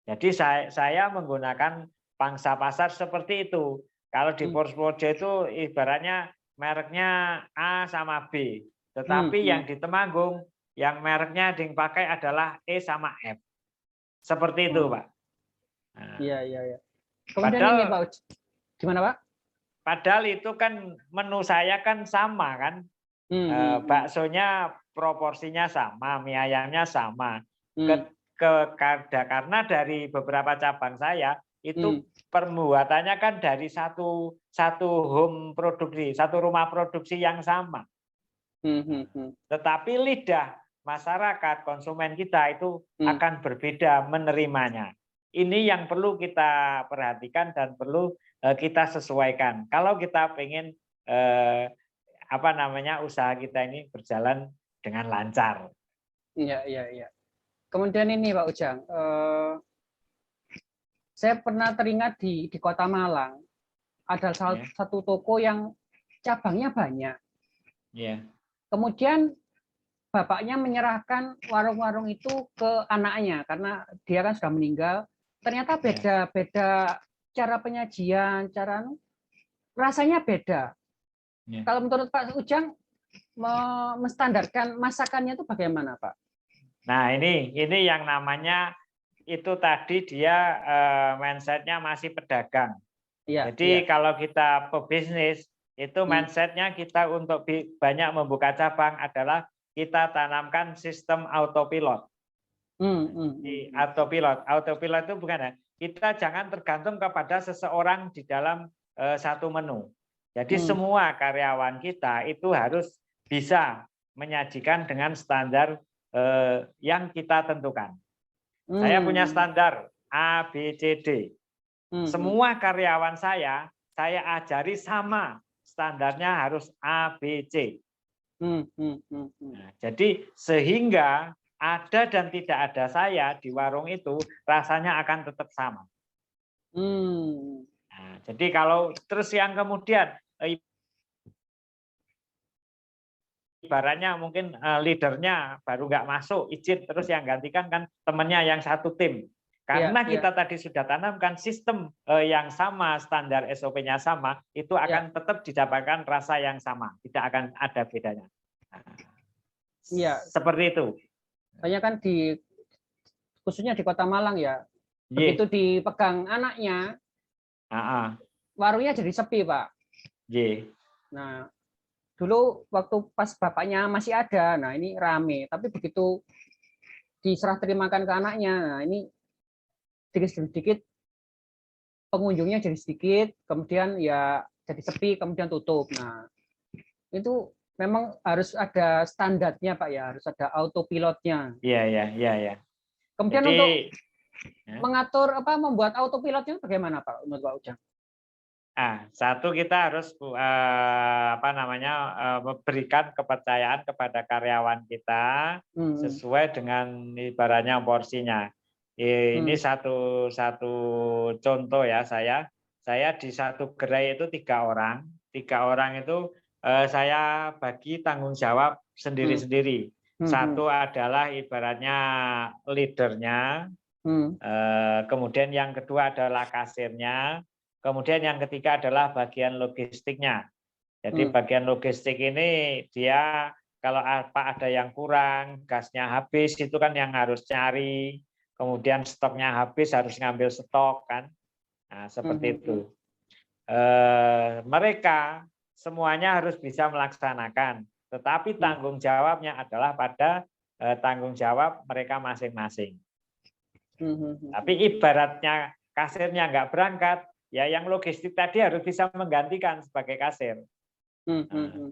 Jadi saya menggunakan pangsa pasar seperti itu. Kalau di Purworejo itu ibaratnya mereknya A sama B, tetapi yang di Temanggung yang mereknya yang dipakai adalah E sama F. Seperti itu, Pak.
Iya, iya, iya. Kemudian ini Pak, gimana Pak?
Padahal itu kan menu saya kan sama kan. Baksonya proporsinya sama, mie ayamnya sama. Karena dari beberapa cabang saya itu pembuatannya kan dari satu home produksi, satu rumah produksi yang sama. Tetapi lidah masyarakat, konsumen kita itu akan berbeda menerimanya. Ini yang perlu kita perhatikan dan perlu kita sesuaikan. Kalau kita pengen usaha kita ini berjalan dengan lancar.
Iya, iya, iya. Kemudian ini Pak Ujang, saya pernah teringat di Kota Malang ada satu toko yang cabangnya banyak.
Yeah.
Kemudian bapaknya menyerahkan warung-warung itu ke anaknya karena dia kan sudah meninggal. Ternyata beda cara penyajian, rasanya beda. Yeah. Kalau menurut Pak Ujang menstandarkan masakannya itu bagaimana, Pak?
Nah, ini yang namanya itu tadi dia mindsetnya masih pedagang. Ya, jadi kalau kita pebisnis itu mindsetnya kita untuk banyak membuka cabang adalah kita tanamkan sistem autopilot. Autopilot itu bukan ya, kita jangan tergantung kepada seseorang di dalam satu menu. Jadi semua karyawan kita itu harus bisa menyajikan dengan standar yang kita tentukan. Saya punya standar A, B, C, D. Semua karyawan saya ajari sama standarnya harus A, B, C. Nah, jadi sehingga ada dan tidak ada saya di warung itu rasanya akan tetap sama. Nah, jadi kalau terus yang kemudian ibaratnya mungkin leadernya baru nggak masuk izin terus yang gantikan kan temannya yang satu tim. Karena kita tadi sudah tanamkan sistem yang sama, standar SOP-nya sama, itu akan tetap didapatkan rasa yang sama, tidak akan ada bedanya. Seperti itu.
Banyak kan khususnya di Kota Malang ya, begitu dipegang anaknya, warungnya jadi sepi, Pak. Nah, dulu waktu pas bapaknya masih ada, nah ini rame, tapi begitu diserah terimakan ke anaknya, nah ini sedikit-sedikit pengunjungnya jadi sedikit, kemudian ya jadi sepi, kemudian tutup. Nah, itu memang harus ada standarnya, Pak ya, harus ada autopilotnya.
Iya.
Kemudian jadi, untuk mengatur membuat autopilotnya bagaimana, Pak, menurut Pak Ujang?
Satu kita harus memberikan kepercayaan kepada karyawan kita sesuai dengan ibaratnya porsinya. Ini satu contoh ya, saya di satu gerai itu 3 orang itu saya bagi tanggung jawab sendiri-sendiri. Satu adalah ibaratnya leadernya, kemudian yang kedua adalah kasirnya, kemudian yang ketiga adalah bagian logistiknya. Jadi bagian logistik ini dia kalau apa ada yang kurang, gasnya habis itu kan yang harus cari, kemudian stoknya habis harus ngambil stok kan. Nah, seperti itu. Mereka semuanya harus bisa melaksanakan, tetapi tanggung jawabnya adalah pada tanggung jawab mereka masing-masing. Tapi ibaratnya kasirnya nggak berangkat, ya yang logistik tadi harus bisa menggantikan sebagai kasir.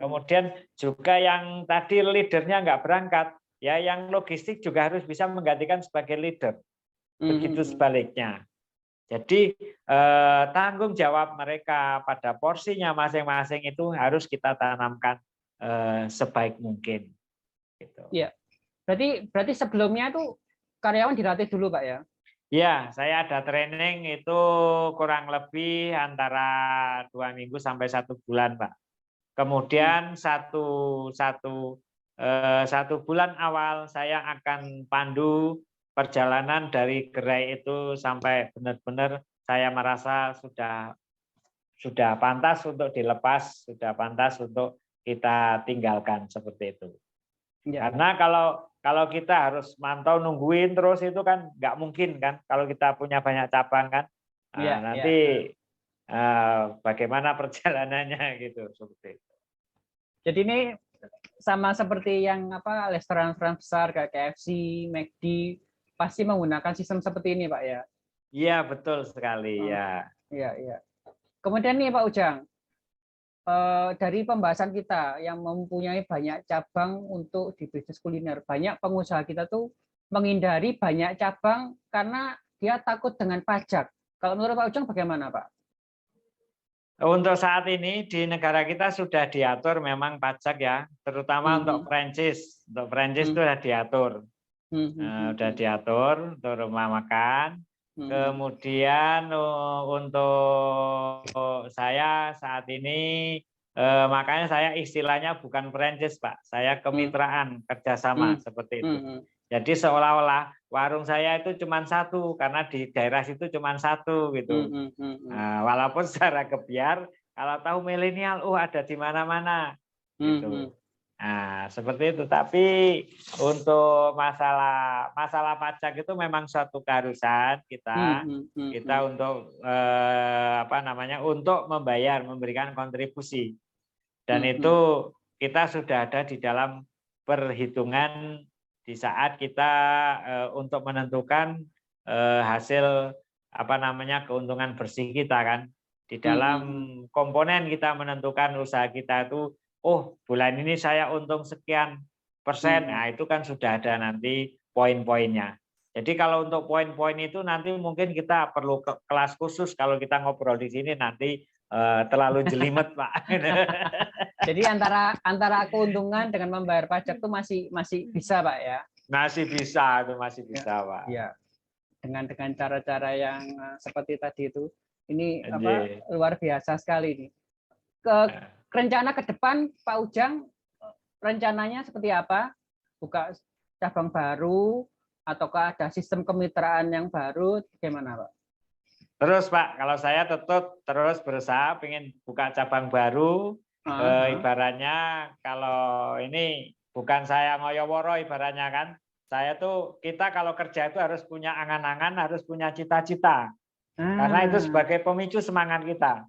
Kemudian juga yang tadi leadernya nggak berangkat, ya yang logistik juga harus bisa menggantikan sebagai leader. Begitu sebaliknya. Jadi tanggung jawab mereka pada porsinya masing-masing itu harus kita tanamkan sebaik mungkin. Gitu.
Ya, berarti sebelumnya tuh karyawan dilatih dulu, Pak ya?
Ya, saya ada training itu kurang lebih antara 2 minggu sampai 1 bulan, Pak. Kemudian satu bulan awal saya akan pandu perjalanan dari gerai itu sampai benar-benar saya merasa sudah pantas untuk dilepas, sudah pantas untuk kita tinggalkan seperti itu. Ya. Karena kalau kita harus mantau nungguin terus itu kan nggak mungkin kan kalau kita punya banyak cabang kan. Nah, nanti bagaimana perjalanannya gitu seperti itu.
Jadi ini sama seperti yang restoran-restoran besar kayak KFC, McD pasti menggunakan sistem seperti ini, Pak ya?
Iya, betul sekali ya.
Iya. Kemudian nih Pak Ujang, dari pembahasan kita yang mempunyai banyak cabang untuk di bisnis kuliner, banyak pengusaha kita tuh menghindari banyak cabang karena dia takut dengan pajak. Kalau menurut Pak Ujang bagaimana, Pak?
Untuk saat ini di negara kita sudah diatur memang pajak ya, terutama untuk franchise. Untuk franchise itu sudah diatur. Sudah diatur untuk rumah makan. Kemudian untuk saya saat ini makanya saya istilahnya bukan franchise, Pak. Saya kemitraan kerjasama seperti itu. Jadi seolah-olah warung saya itu cuma satu karena di daerah situ cuma satu gitu. Nah, walaupun secara kebiar kalau tahu milenial, ada di mana-mana gitu. Nah, seperti itu. Tapi untuk masalah pajak itu memang suatu keharusan kita untuk untuk memberikan kontribusi. Dan itu kita sudah ada di dalam perhitungan di saat kita untuk menentukan hasil keuntungan bersih kita kan. Di dalam komponen kita menentukan usaha kita itu bulan ini saya untung sekian persen. Nah, itu kan sudah ada nanti poin-poinnya. Jadi kalau untuk poin-poin itu nanti mungkin kita perlu kelas khusus kalau kita ngobrol di sini nanti terlalu jelimet, Pak.
Jadi antara keuntungan dengan membayar pajak itu masih bisa, Pak ya? Masih bisa,
Pak.
Iya. Dengan cara-cara yang seperti tadi itu. Ini luar biasa sekali ini. Rencana ke depan Pak Ujang, rencananya seperti apa? Buka cabang baru ataukah ada sistem kemitraan yang baru? Bagaimana, Pak?
Terus Pak, kalau saya tetap terus berusaha pengen buka cabang baru. Ibaratnya kalau ini bukan saya ngoyo-woro ibaratnya kan. Kita kalau kerja itu harus punya angan-angan, harus punya cita-cita. Karena itu sebagai pemicu semangat kita.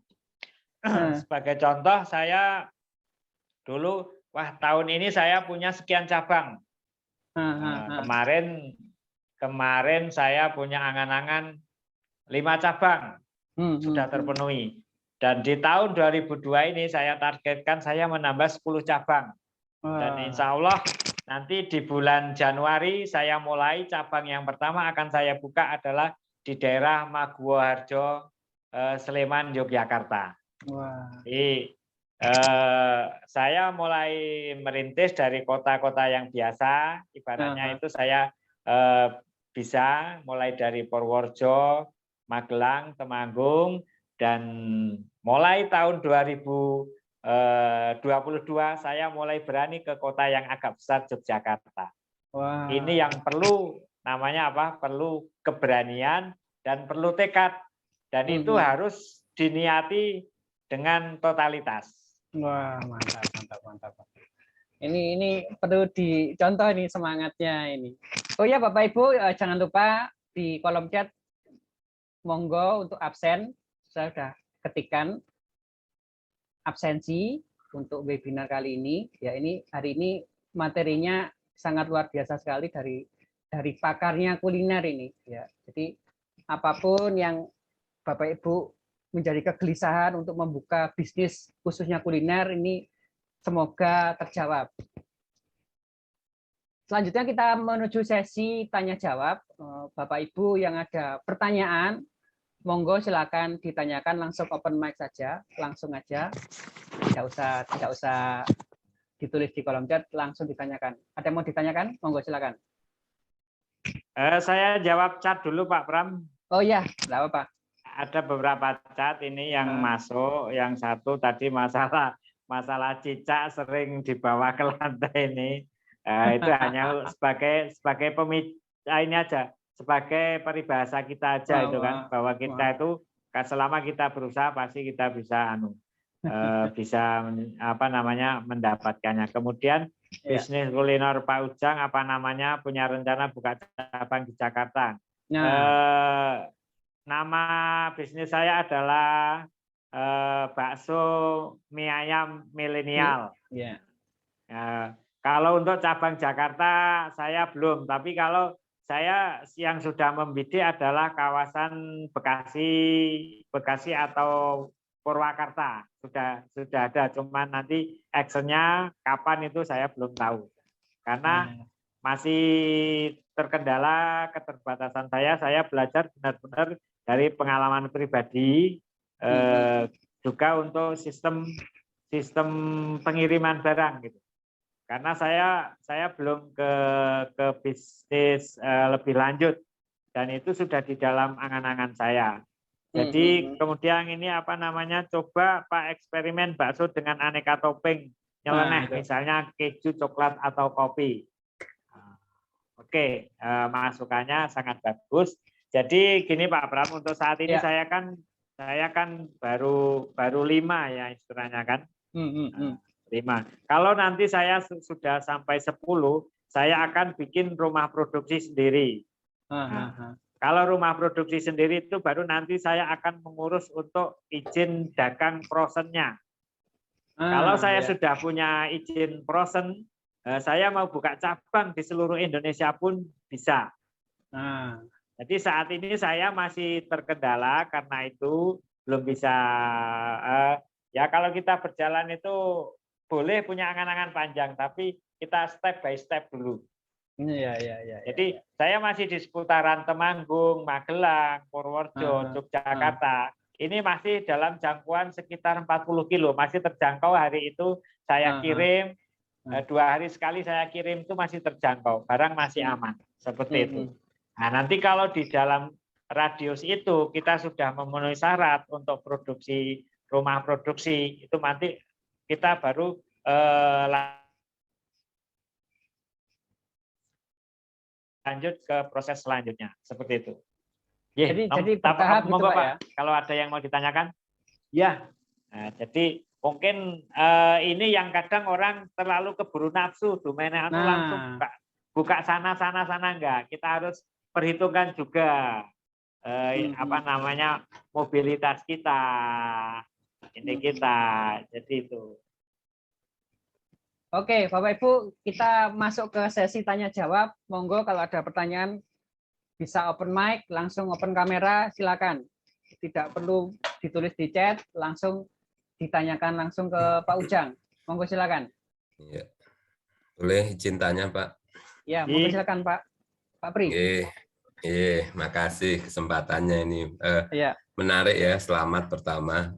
Sebagai contoh, saya dulu, tahun ini saya punya sekian cabang. Kemarin saya punya angan-angan 5 cabang sudah terpenuhi. Dan di tahun 2002 ini saya targetkan saya menambah 10 cabang. Dan insya Allah nanti di bulan Januari saya mulai cabang yang pertama akan saya buka adalah di daerah Maguwoharjo, Sleman, Yogyakarta. Jadi, saya mulai merintis dari kota-kota yang biasa, ibaratnya itu saya bisa mulai dari Purworejo, Magelang, Temanggung, dan mulai tahun 2003 22 saya mulai berani ke kota yang agak besar, Yogyakarta.
Wah.
Ini yang perlu namanya apa? Perlu keberanian dan perlu tekad. Dan itu harus diniati dengan totalitas.
Wah, mantap, mantap, mantap. Ini perlu dicontoh nih semangatnya ini. Oh ya Bapak Ibu, jangan lupa di kolom chat monggo untuk absen. Saya sudah ketikkan absensi untuk webinar kali ini. Ya, ini hari ini materinya sangat luar biasa sekali dari pakarnya kuliner ini. Ya, jadi apapun yang Bapak Ibu menjadi kegelisahan untuk membuka bisnis khususnya kuliner ini semoga terjawab. Selanjutnya kita menuju sesi tanya jawab. Bapak Ibu yang ada pertanyaan, monggo silakan ditanyakan langsung open mic saja, langsung aja. Tidak usah ditulis di kolom chat, langsung ditanyakan. Ada yang mau ditanyakan? Monggo silakan.
Saya jawab chat dulu Pak Pram.
Oh ya, enggak apa-apa.
Ada beberapa chat ini yang masuk. Yang satu tadi masalah cicak sering dibawa ke lantai ini. Itu hanya sebagai pemicu ini aja, sebagai peribahasa kita aja itu kan, bahwa kita itu selama kita berusaha pasti kita bisa bisa mendapatkannya. Kemudian bisnis kuliner Pak Ujang punya rencana buka cabang di Jakarta. Nama bisnis saya adalah bakso mie ayam milenial. Kalau untuk cabang Jakarta saya belum, tapi kalau saya yang sudah membidik adalah kawasan Bekasi atau Purwakarta sudah ada, cuman nanti actionnya kapan itu saya belum tahu karena masih terkendala keterbatasan saya belajar benar-benar dari pengalaman pribadi juga untuk sistem pengiriman barang gitu. Karena saya belum ke bisnis lebih lanjut dan itu sudah di dalam angan-angan saya. Jadi kemudian ini coba Pak eksperimen bakso dengan aneka topping nyeleneh, misalnya keju, coklat atau kopi. Oke, masukannya sangat bagus. Jadi gini Pak Pram, untuk saat ini saya kan baru 5 ya istilahnya kan. 5. Kalau nanti saya sudah sampai 10, saya akan bikin rumah produksi sendiri. Kalau rumah produksi sendiri itu baru nanti saya akan mengurus untuk izin dagang frozen-nya. Kalau saya sudah punya izin frozen, saya mau buka cabang di seluruh Indonesia pun bisa. Jadi saat ini saya masih terkendala karena itu belum bisa. Ya kalau kita berjalan itu boleh punya angan-angan panjang, tapi kita step by step dulu. Jadi saya masih di seputaran Temanggung, Magelang, Purworejo, Yogyakarta. Ini masih dalam jangkauan sekitar 40 kilo, masih terjangkau. Hari itu saya kirim, 2 hari sekali saya kirim itu masih terjangkau, barang masih aman, seperti itu. Nah nanti kalau di dalam radius itu kita sudah memenuhi syarat untuk produksi rumah produksi, itu nanti kita baru lanjut ke proses selanjutnya, seperti itu.
Jadi bertahap gitu Pak ya?
Kalau ada yang mau ditanyakan, ya. Nah, jadi mungkin ini yang kadang orang terlalu keburu nafsu, domainnya langsung buka sana enggak. Kita harus perhitungkan juga mobilitas kita, ini kita, jadi itu.
Oke, Bapak Ibu, kita masuk ke sesi tanya jawab. Monggo kalau ada pertanyaan bisa open mic, langsung open kamera, silakan. Tidak perlu ditulis di chat, langsung ditanyakan langsung ke Pak Ujang. Monggo silakan.
Ya. Boleh izin tanya, Pak?
Ya, monggo silakan Pak Pri.
Makasih kesempatannya ini. Menarik ya, selamat pertama,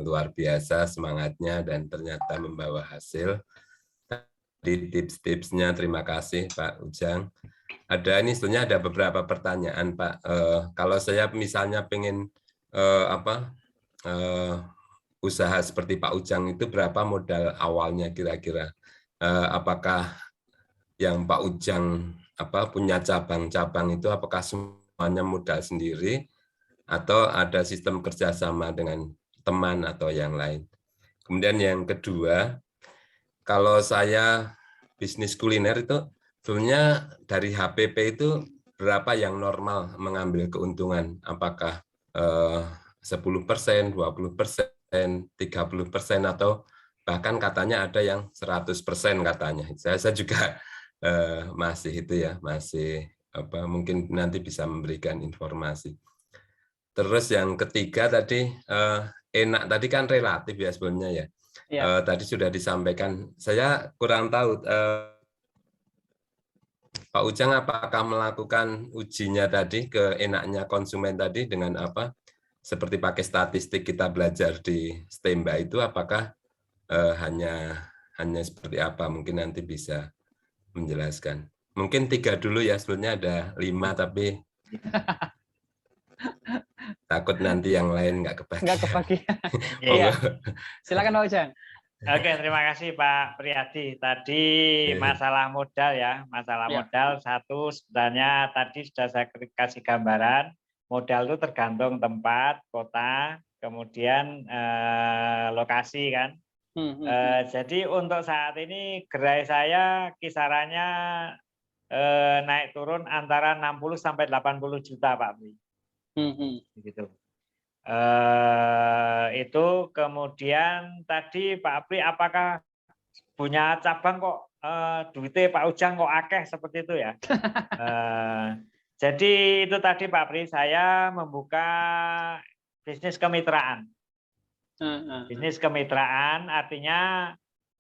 luar biasa semangatnya dan ternyata membawa hasil. Di tips-tipsnya terima kasih Pak Ujang. Sebenarnya ada beberapa pertanyaan Pak. Kalau saya misalnya pengen usaha seperti Pak Ujang itu berapa modal awalnya kira-kira? Apakah yang Pak Ujang punya cabang-cabang itu apakah semuanya modal sendiri atau ada sistem kerjasama dengan teman atau yang lain? Kemudian yang kedua, kalau saya bisnis kuliner itu sebenarnya dari HPP itu berapa yang normal mengambil keuntungan? Apakah 10%, 20%, 30%, atau bahkan katanya ada yang 100% katanya. Saya juga masih itu ya, masih mungkin nanti bisa memberikan informasi. Terus yang ketiga tadi enak tadi kan relatif ya sebenarnya ya. Tadi sudah disampaikan. Saya kurang tahu Pak Ujang apakah melakukan ujinya tadi ke enaknya konsumen tadi dengan apa? Seperti pakai statistik kita belajar di STEMBA itu, apakah hanya seperti apa? Mungkin nanti bisa menjelaskan. Mungkin 3 dulu ya, sebenarnya ada 5 tapi takut nanti yang lain nggak kebagian.
Iya. Silakan Pak Ujang.
Oke, terima kasih Pak Priyadi. Tadi masalah modal ya, masalah modal satu sebenarnya tadi sudah saya kasih gambaran. Modal itu tergantung tempat, kota, kemudian lokasi kan. Jadi untuk saat ini gerai saya kisarannya naik turun antara 60 sampai 80 juta Pak Pri. Begitu. Itu kemudian tadi Pak Apri apakah punya cabang kok duitnya Pak Ujang kok akeh seperti itu ya. Jadi itu tadi Pak Apri, saya membuka bisnis kemitraan. Bisnis kemitraan artinya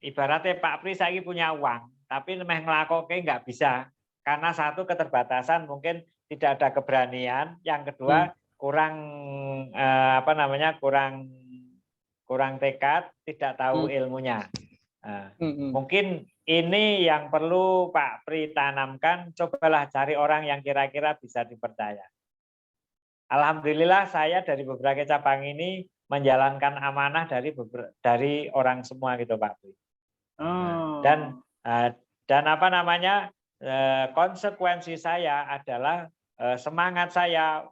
ibaratnya Pak Apri saya punya uang tapi meh ngelakoke nggak bisa karena satu keterbatasan, mungkin tidak ada keberanian, yang kedua kurang kurang tekad, tidak tahu ilmunya. Mungkin ini yang perlu Pak Pri tanamkan, cobalah cari orang yang kira-kira bisa dipercaya. Alhamdulillah saya dari beberapa cabang ini menjalankan amanah dari orang semua gitu Pak Pri. Dan apa namanya, konsekuensi saya adalah semangat saya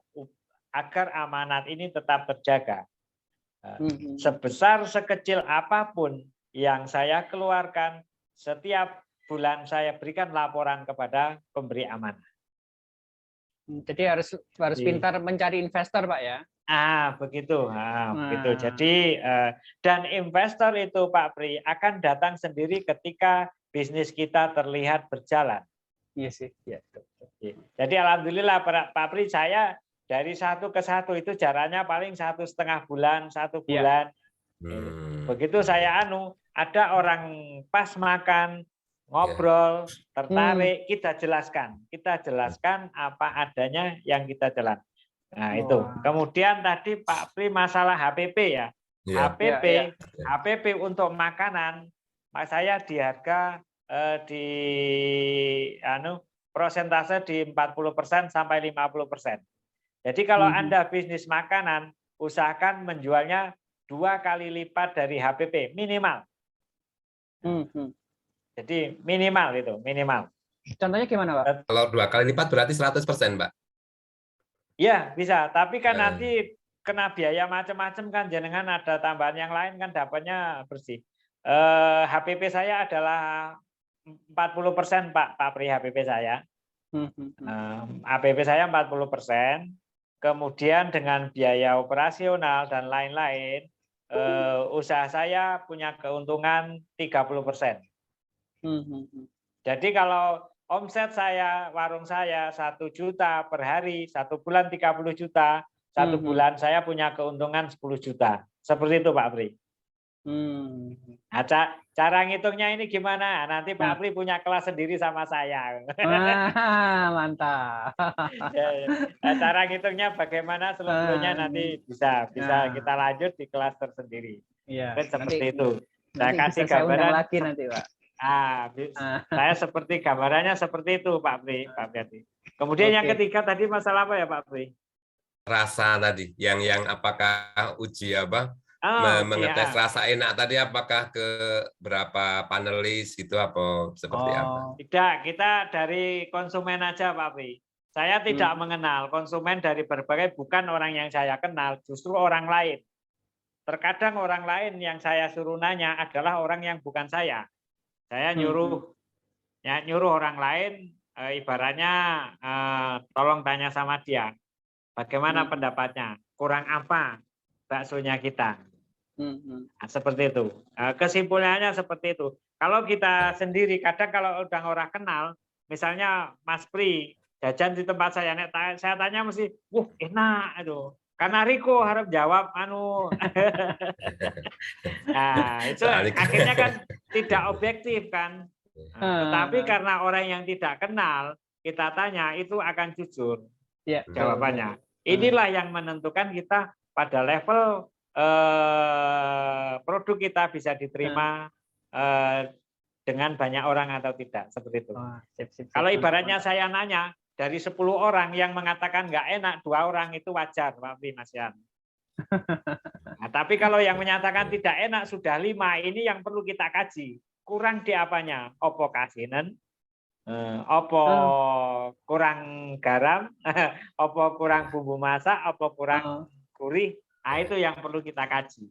agar amanat ini tetap terjaga. Sebesar sekecil apapun yang saya keluarkan, setiap bulan saya berikan laporan kepada pemberi amanah.
Jadi harus pintar mencari investor, Pak ya.
Begitu. Begitu. Jadi dan investor itu Pak Pri akan datang sendiri ketika bisnis kita terlihat berjalan.
Iya sih. Ya.
Jadi alhamdulillah Pak Pri, saya dari satu ke satu itu jaraknya paling 1,5 bulan, 1 bulan. Begitu saya ada orang pas makan, ngobrol, tertarik, kita jelaskan apa adanya yang kita jalan. Nah itu. Kemudian tadi Pak Pri masalah HPP ya. HPP untuk makanan, saya di harga di prosentase di 40% sampai 50%. Jadi kalau Anda bisnis makanan, usahakan menjualnya 2 kali lipat dari HPP minimal. Jadi minimal itu, minimal.
Contohnya gimana, Pak?
Kalau 2 kali lipat berarti 100%, Pak?
Ya, bisa. Tapi kan nanti kena biaya macam-macam kan, jenengan ada tambahan yang lain kan dapatnya bersih. HPP saya adalah 40%, Pak Pri, HPP saya. HPP saya 40%. Kemudian dengan biaya operasional dan lain-lain, usaha saya punya keuntungan 30%. Jadi kalau omset saya, warung saya 1 juta per hari, 1 bulan 30 juta, 1 bulan saya punya keuntungan 10 juta. Seperti itu Pak Pri. Nah, cara ngitungnya ini gimana? Nanti Pak Pri punya kelas sendiri sama saya.
Mantap.
Cara ngitungnya bagaimana seluruhnya nanti bisa kita lanjut di kelas tersendiri.
Iya.
Seperti itu. Saya kasih
saya undang
gambaran
lagi nanti, Pak.
Saya seperti gambarannya seperti itu Pak Pri. Kemudian yang ketiga tadi masalah apa ya Pak Pri?
Rasa tadi, yang apakah uji mengetes rasa enak tadi apakah ke berapa panelis gitu apa seperti apa?
Tidak, kita dari konsumen aja Pak Pri. Saya tidak mengenal konsumen dari berbagai, bukan orang yang saya kenal, justru orang lain. Terkadang orang lain yang saya suruh nanya adalah orang yang bukan saya. Saya nyuruh orang lain, ibaratnya tolong tanya sama dia, bagaimana pendapatnya, kurang apa baksonya kita. Nah, seperti itu. Kesimpulannya seperti itu. Kalau kita sendiri, kadang kalau udah orang kenal, misalnya Mas Pri jajan di tempat saya, saya tanya mesti, enak itu. Karena Riko harap jawab nah, itu akhirnya kan tidak objektif kan. Tetapi karena orang yang tidak kenal kita tanya, itu akan jujur jawabannya. Inilah yang menentukan kita pada level produk kita bisa diterima dengan banyak orang atau tidak, seperti itu. Kalau ibaratnya saya nanya, dari 10 orang yang mengatakan nggak enak, 2 orang itu wajar, Pak Mas Yan. Nah, tapi kalau yang menyatakan tidak enak sudah 5, ini yang perlu kita kaji. Kurang di apanya? Opo kasinen, opo kurang garam, opo kurang bumbu masak, opo kurang gurih. Nah, itu yang perlu kita kaji.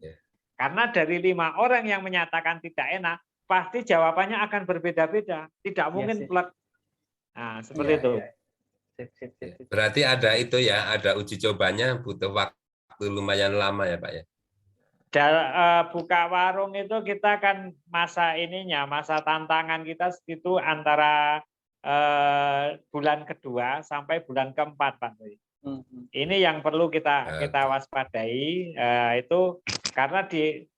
Karena dari 5 orang yang menyatakan tidak enak, pasti jawabannya akan berbeda-beda. Tidak mungkin plek. Nah, seperti itu.
Berarti ada itu ya, ada uji cobanya, butuh waktu lumayan lama ya Pak ya?
Buka warung itu kita kan masa tantangan kita itu antara bulan kedua sampai bulan keempat, Pak. Ini yang perlu kita waspadai, itu karena di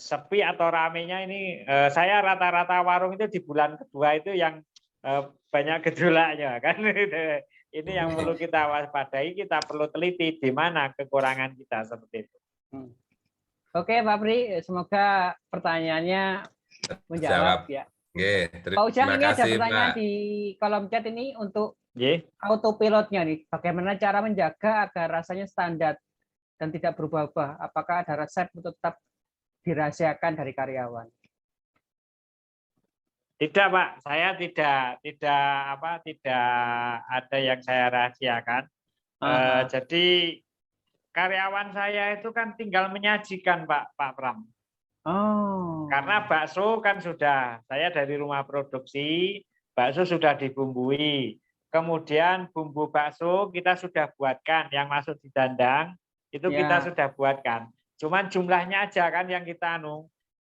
sepi atau ramenya ini, saya rata-rata warung itu di bulan kedua itu yang banyak gejolaknya kan. Ini yang perlu kita waspadai, kita perlu teliti di mana kekurangan kita seperti itu.
Oke Pak Pri, semoga pertanyaannya menjawab ya. Pak Ujang, ini ada pertanyaan di kolom chat ini untuk autopilotnya nih. Bagaimana cara menjaga agar rasanya standar dan tidak berubah-ubah? Apakah ada resep untuk tetap dirahasiakan dari karyawan?
Tidak Pak, saya tidak ada yang saya rahasiakan. Jadi karyawan saya itu kan tinggal menyajikan Pak Pram. Karena bakso kan sudah, saya dari rumah produksi, bakso sudah dibumbui. Kemudian bumbu bakso kita sudah buatkan, yang masuk di dandang itu kita sudah buatkan. Cuman jumlahnya aja kan yang kita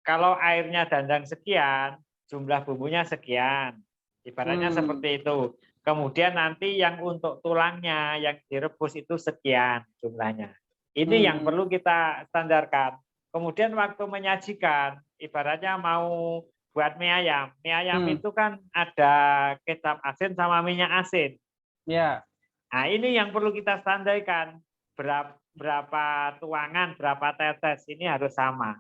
kalau airnya dandang sekian, jumlah bumbunya sekian. Ibaratnya seperti itu. Kemudian nanti yang untuk tulangnya yang direbus itu sekian jumlahnya. Ini yang perlu kita standarkan. Kemudian waktu menyajikan, ibaratnya mau buat mie ayam. Mie ayam itu kan ada kecap asin sama minyak asin. Nah, ini yang perlu kita standarkan. Berapa tuangan, berapa tetes, ini harus sama.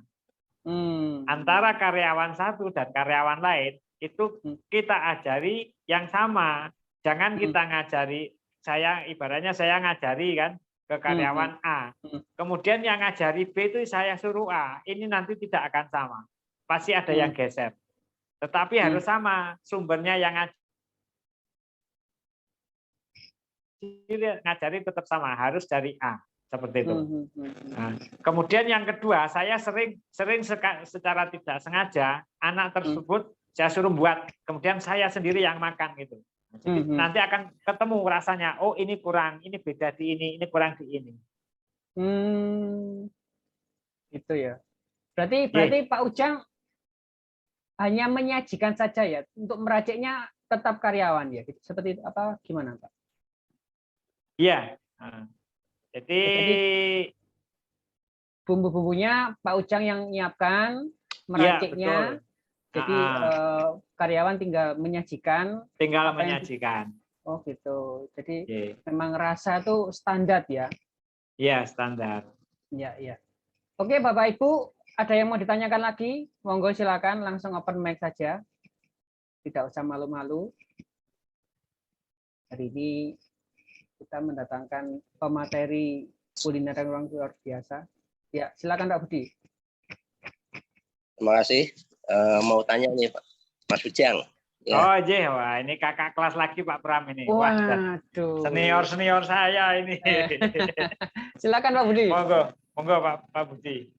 Antara karyawan satu dan karyawan lain, itu kita ajari yang sama. Jangan kita ngajari, ibaratnya saya ngajari kan ke karyawan A. Kemudian yang ngajari B itu saya suruh A. Ini nanti tidak akan sama. Pasti ada yang geser. Tetapi harus sama. Sumbernya yang ngajari tetap sama. Harus dari A. Seperti itu. Nah, kemudian yang kedua, saya sering secara tidak sengaja, anak tersebut saya suruh buat. Kemudian saya sendiri yang makan gitu. Jadi nanti akan ketemu rasanya, oh ini kurang, ini beda di ini kurang di ini.
Itu ya. Berarti Pak Ujang hanya menyajikan saja ya, untuk meraciknya tetap karyawan ya, seperti apa gimana Pak?
Iya. Jadi
bumbu-bumbunya Pak Ujang yang nyiapkan, meraciknya.
Ya,
jadi karyawan tinggal menyajikan. Oh gitu. Jadi memang rasa itu standar ya?
Iya, standar.
Iya. Oke, Bapak Ibu, ada yang mau ditanyakan lagi? Monggo silakan langsung open mic saja. Tidak usah malu-malu. Hari ini kita mendatangkan pemateri kuliner yang luar biasa. Ya, silakan Pak Budi.
Terima kasih. Mau tanya nih Pak Mas Ujang. Ya.
Oh iya, wah ini kakak kelas lagi Pak Pram ini. Wah,
Waduh.
senior saya ini.
Silakan Pak Budi.
Monggo Pak Budi.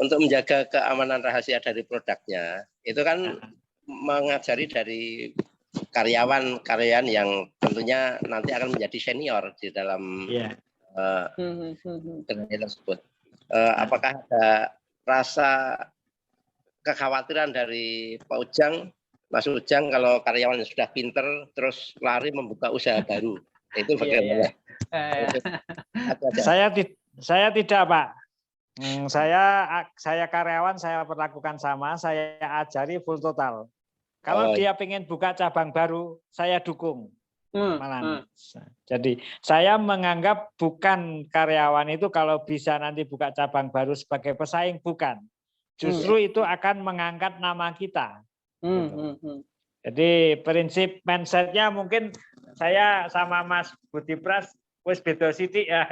Untuk menjaga keamanan rahasia dari produknya, itu kan mengajari dari karyawan yang tentunya nanti akan menjadi senior di dalam gerai tersebut. Apakah ada rasa kekhawatiran dari Pak Ujang, Mas Ujang, kalau karyawan yang sudah pinter terus lari membuka usaha baru, itu bagaimana?
Saya tidak Pak. Saya karyawan, saya perlakukan sama, saya ajari full total. Kalau dia pengen buka cabang baru, saya dukung. Malah. Jadi saya menganggap bukan karyawan itu kalau bisa nanti buka cabang baru sebagai pesaing, bukan. Justru itu akan mengangkat nama kita. Jadi prinsip mindsetnya mungkin saya sama Mas Budi Pras wis beda sithik ya.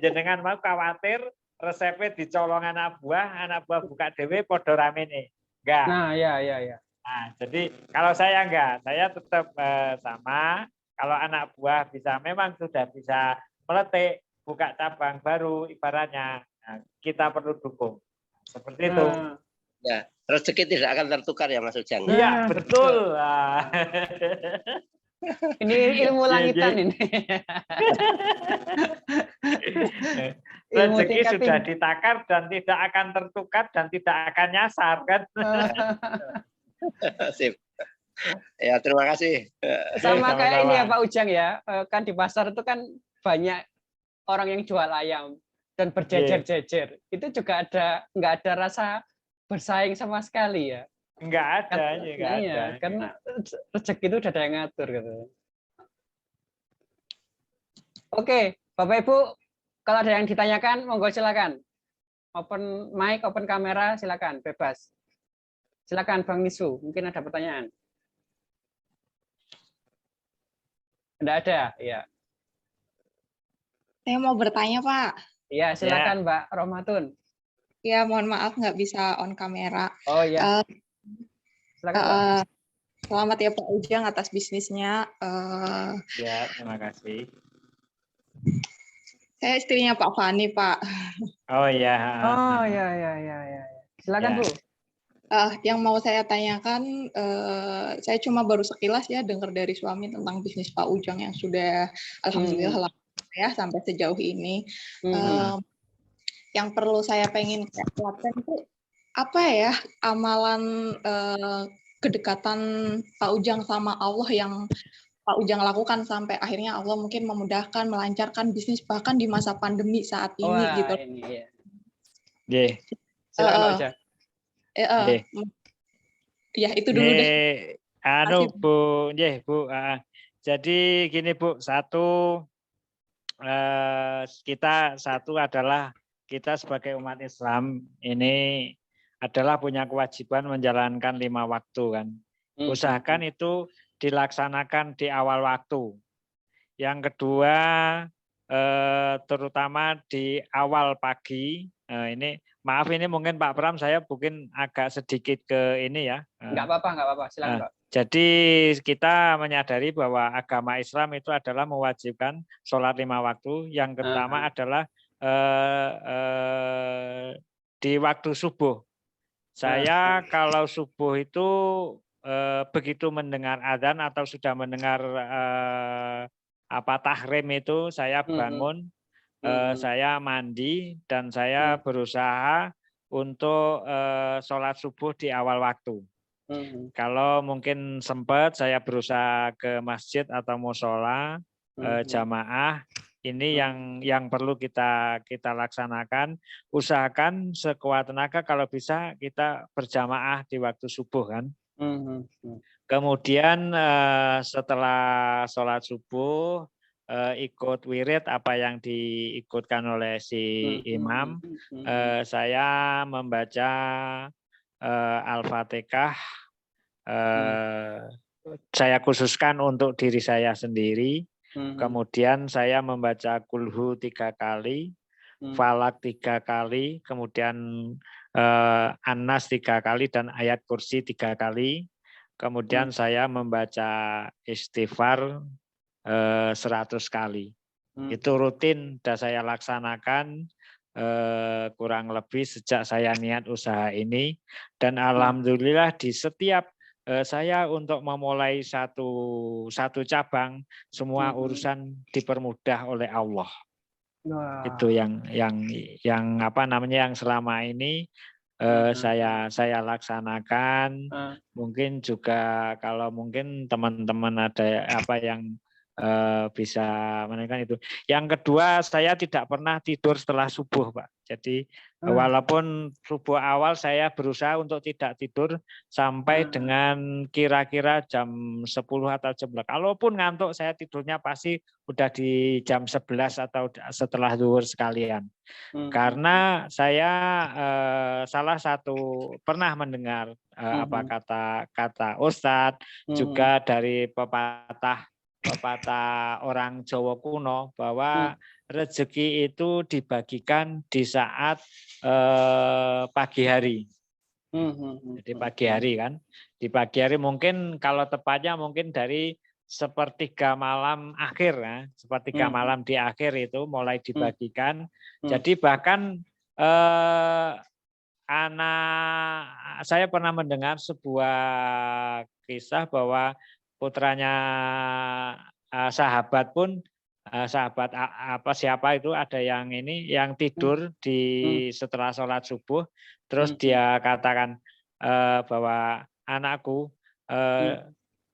Jenengan mau khawatir resepnya dicolong anak buah buka dhewe padha ramene. Enggak.
Nah, ya.
Nah, jadi kalau saya enggak, saya tetap sama. Kalau anak buah memang sudah bisa meletik, buka cabang baru ibaratnya, kita perlu dukung. Seperti itu.
Ya, rezeki tidak akan tertukar ya Mas Ujang.
Iya, betul.
Ini ilmu langitan ini.
Rezeki sudah ditakar dan tidak akan tertukar dan tidak akan nyasar kan.
Sip. Ya, terima kasih.
Sama kayak ini ya Pak Ujang ya, kan di pasar itu kan banyak orang yang jual ayam dan berjejer-jejer. Itu juga nggak ada rasa bersaing sama sekali ya.
Enggak ada.
Karena rezeki itu udah ada yang ngatur gitu. Oke, Bapak Ibu, kalau ada yang ditanyakan, monggo silakan. Open mic, open kamera, silakan, bebas. Silakan Bang Nisu, mungkin ada pertanyaan. Tidak ada, ya.
Saya mau bertanya, Pak.
Iya, silakan Mbak Romatun.
Ya, mohon maaf nggak bisa on kamera.
Oh iya. Silakan, Pak.
Selamat ya Pak Ujang atas bisnisnya.
Ya, terima kasih.
Saya istrinya Pak Fani, Pak.
Oh iya.
Oh ya. Silakan Bu.
Yang mau saya tanyakan, saya cuma baru sekilas ya dengar dari suami tentang bisnis Pak Ujang yang sudah alhamdulillah ya sampai sejauh ini. Yang perlu saya pengen kuatkan itu apa ya amalan kedekatan Pak Ujang sama Allah yang Pak Ujang lakukan sampai akhirnya Allah mungkin memudahkan, melancarkan bisnis bahkan di masa pandemi saat ini gitu.
Ini,
ya.
Silakan Pak Ujang.
Ya itu dulu deh.
Bu, Bu. Jadi gini Bu, satu adalah kita sebagai umat Islam ini adalah punya kewajiban menjalankan 5 waktu kan. Usahakan itu dilaksanakan di awal waktu. Yang kedua, terutama di awal pagi. Ini maaf ini mungkin Pak Pram saya mungkin agak sedikit ke ini ya.
Enggak apa-apa, silakan Pak.
Jadi kita menyadari bahwa agama Islam itu adalah mewajibkan sholat 5 waktu. Yang pertama adalah di waktu subuh. Saya kalau subuh itu begitu mendengar adzan atau sudah mendengar tahrim itu saya bangun, saya mandi dan saya berusaha untuk sholat subuh di awal waktu. Kalau mungkin sempat saya berusaha ke masjid atau mushola jamaah. Ini yang perlu kita laksanakan. Usahakan sekuat tenaga kalau bisa kita berjamaah di waktu subuh kan. Kemudian setelah sholat subuh ikut wirid apa yang diikutkan oleh si imam. Saya membaca Al-Fatihah. Saya khususkan untuk diri saya sendiri. Kemudian saya membaca kulhu 3 kali, Falak 3 kali, kemudian An-Nas 3 kali, dan ayat kursi 3 kali. Kemudian saya membaca istighfar 100 kali. Itu rutin sudah saya laksanakan kurang lebih sejak saya niat usaha ini. Dan alhamdulillah di setiap saya untuk memulai satu cabang, semua urusan dipermudah oleh Allah. Itu yang apa namanya, yang selama ini saya laksanakan. Mungkin juga kalau mungkin teman-teman ada apa yang bisa menekan itu. Yang kedua, saya tidak pernah tidur setelah subuh, Pak. Jadi walaupun subuh awal saya berusaha untuk tidak tidur sampai dengan kira-kira jam 10 atau jam 11. Kalaupun ngantuk, saya tidurnya pasti udah di jam 11 atau setelah zuhur sekalian. Karena saya salah satu pernah mendengar apa kata Ustadz, juga dari pepatah orang Jawa kuno, bahwa rezeki itu dibagikan di saat pagi hari. Jadi pagi hari kan, di pagi hari mungkin kalau tepatnya mungkin dari sepertiga malam akhir, ya, sepertiga malam di akhir itu mulai dibagikan. Jadi bahkan saya pernah mendengar sebuah kisah bahwa putranya sahabat pun, sahabat siapa itu, ada yang tidur di setelah sholat subuh, terus dia katakan bahwa anakku,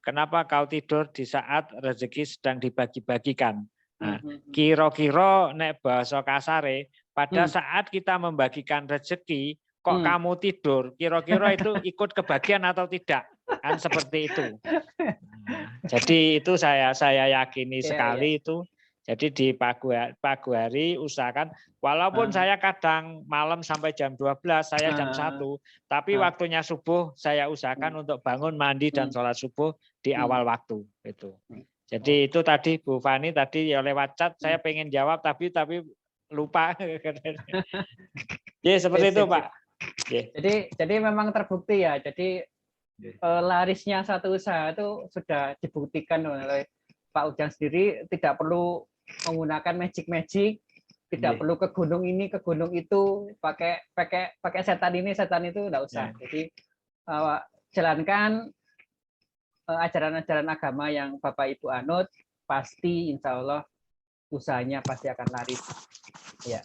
kenapa kau tidur di saat rezeki sedang dibagi-bagikan? Nah, kira-kira nek bahasa kasare, pada saat kita membagikan rezeki, kok kamu tidur, kira-kira itu ikut kebagian atau tidak? Kan seperti itu. Nah, jadi itu saya yakini sekali itu. Jadi di pagi hari usahakan, walaupun saya kadang malam sampai jam 12, saya jam 1, tapi waktunya subuh saya usahakan untuk bangun, mandi, dan sholat subuh di awal waktu. Itu. Jadi itu tadi Bu Fani tadi ya lewat chat, saya pengen jawab tapi lupa. Ya seperti itu Pak.
Jadi memang terbukti ya. Jadi larisnya satu usaha itu sudah dibuktikan oleh Pak Ujang sendiri, tidak perlu menggunakan magic, tidak perlu ke gunung ini, ke gunung itu, pakai setan ini, setan itu, enggak usah. Jadi jalankan ajaran-ajaran agama yang Bapak Ibu anut, pasti insya Allah usahanya pasti akan laris. Ya.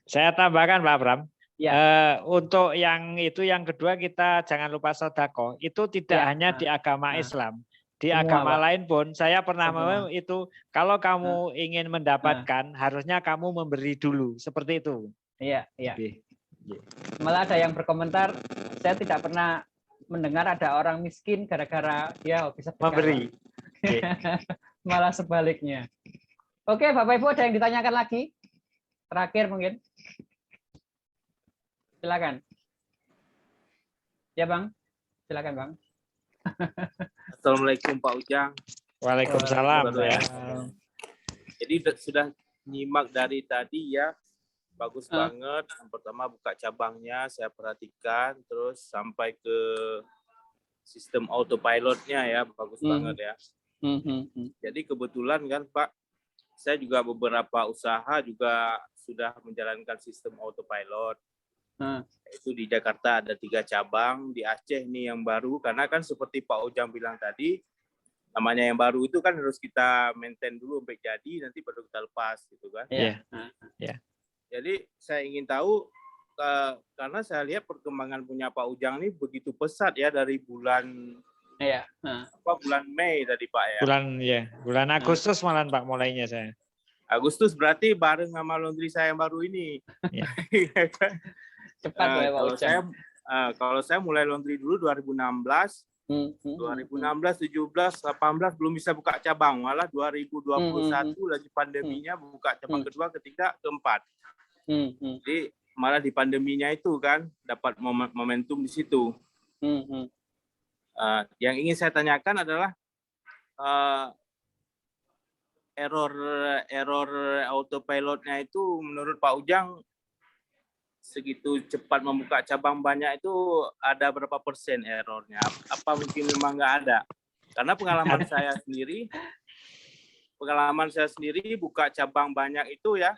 Saya tambahkan Pak Bram.
Ya.
Untuk yang kedua, kita jangan lupa sedekah. Itu tidak hanya di agama Islam, di agama lain pun. Saya pernah itu, kalau kamu ingin mendapatkan, harusnya kamu memberi dulu, seperti itu.
Iya, iya. Malah ada yang berkomentar, saya tidak pernah mendengar ada orang miskin gara-gara dia bisa
memberi.
Malah sebaliknya. Oke, Bapak Ibu, ada yang ditanyakan lagi? Terakhir mungkin. Silakan. Ya Bang, silakan Bang.
Assalamualaikum Pak Ujang.
Waalaikumsalam.
Jadi sudah nyimak dari tadi ya, bagus banget. Yang pertama buka cabangnya, saya perhatikan, terus sampai ke sistem autopilotnya ya, bagus banget ya. Jadi kebetulan kan Pak, saya juga beberapa usaha juga sudah menjalankan sistem autopilot. Itu di Jakarta ada 3 cabang, di Aceh nih yang baru, karena kan seperti Pak Ujang bilang tadi, namanya yang baru itu kan harus kita maintain dulu sampai jadi, nanti baru kita lepas gitu kan.
Iya.
Jadi saya ingin tahu, karena saya lihat perkembangan punya Pak Ujang ini begitu pesat ya dari bulan bulan Mei tadi Pak ya.
Bulan Agustus malah Pak mulainya saya.
Agustus berarti bareng sama laundry saya yang baru ini.
Cepat ya Pak Ujang.
Kalau saya mulai laundry dulu 2016, 2016, 17, 18 belum bisa buka cabang, malah 2021 lagi pandeminya buka cabang kedua, ketiga, keempat. Jadi malah di pandeminya itu kan dapat momentum di situ. Yang ingin saya tanyakan adalah error autopilotnya itu menurut Pak Ujang segitu cepat membuka cabang banyak itu ada berapa persen errornya? Apa mungkin memang nggak ada? Karena pengalaman saya sendiri buka cabang banyak itu ya,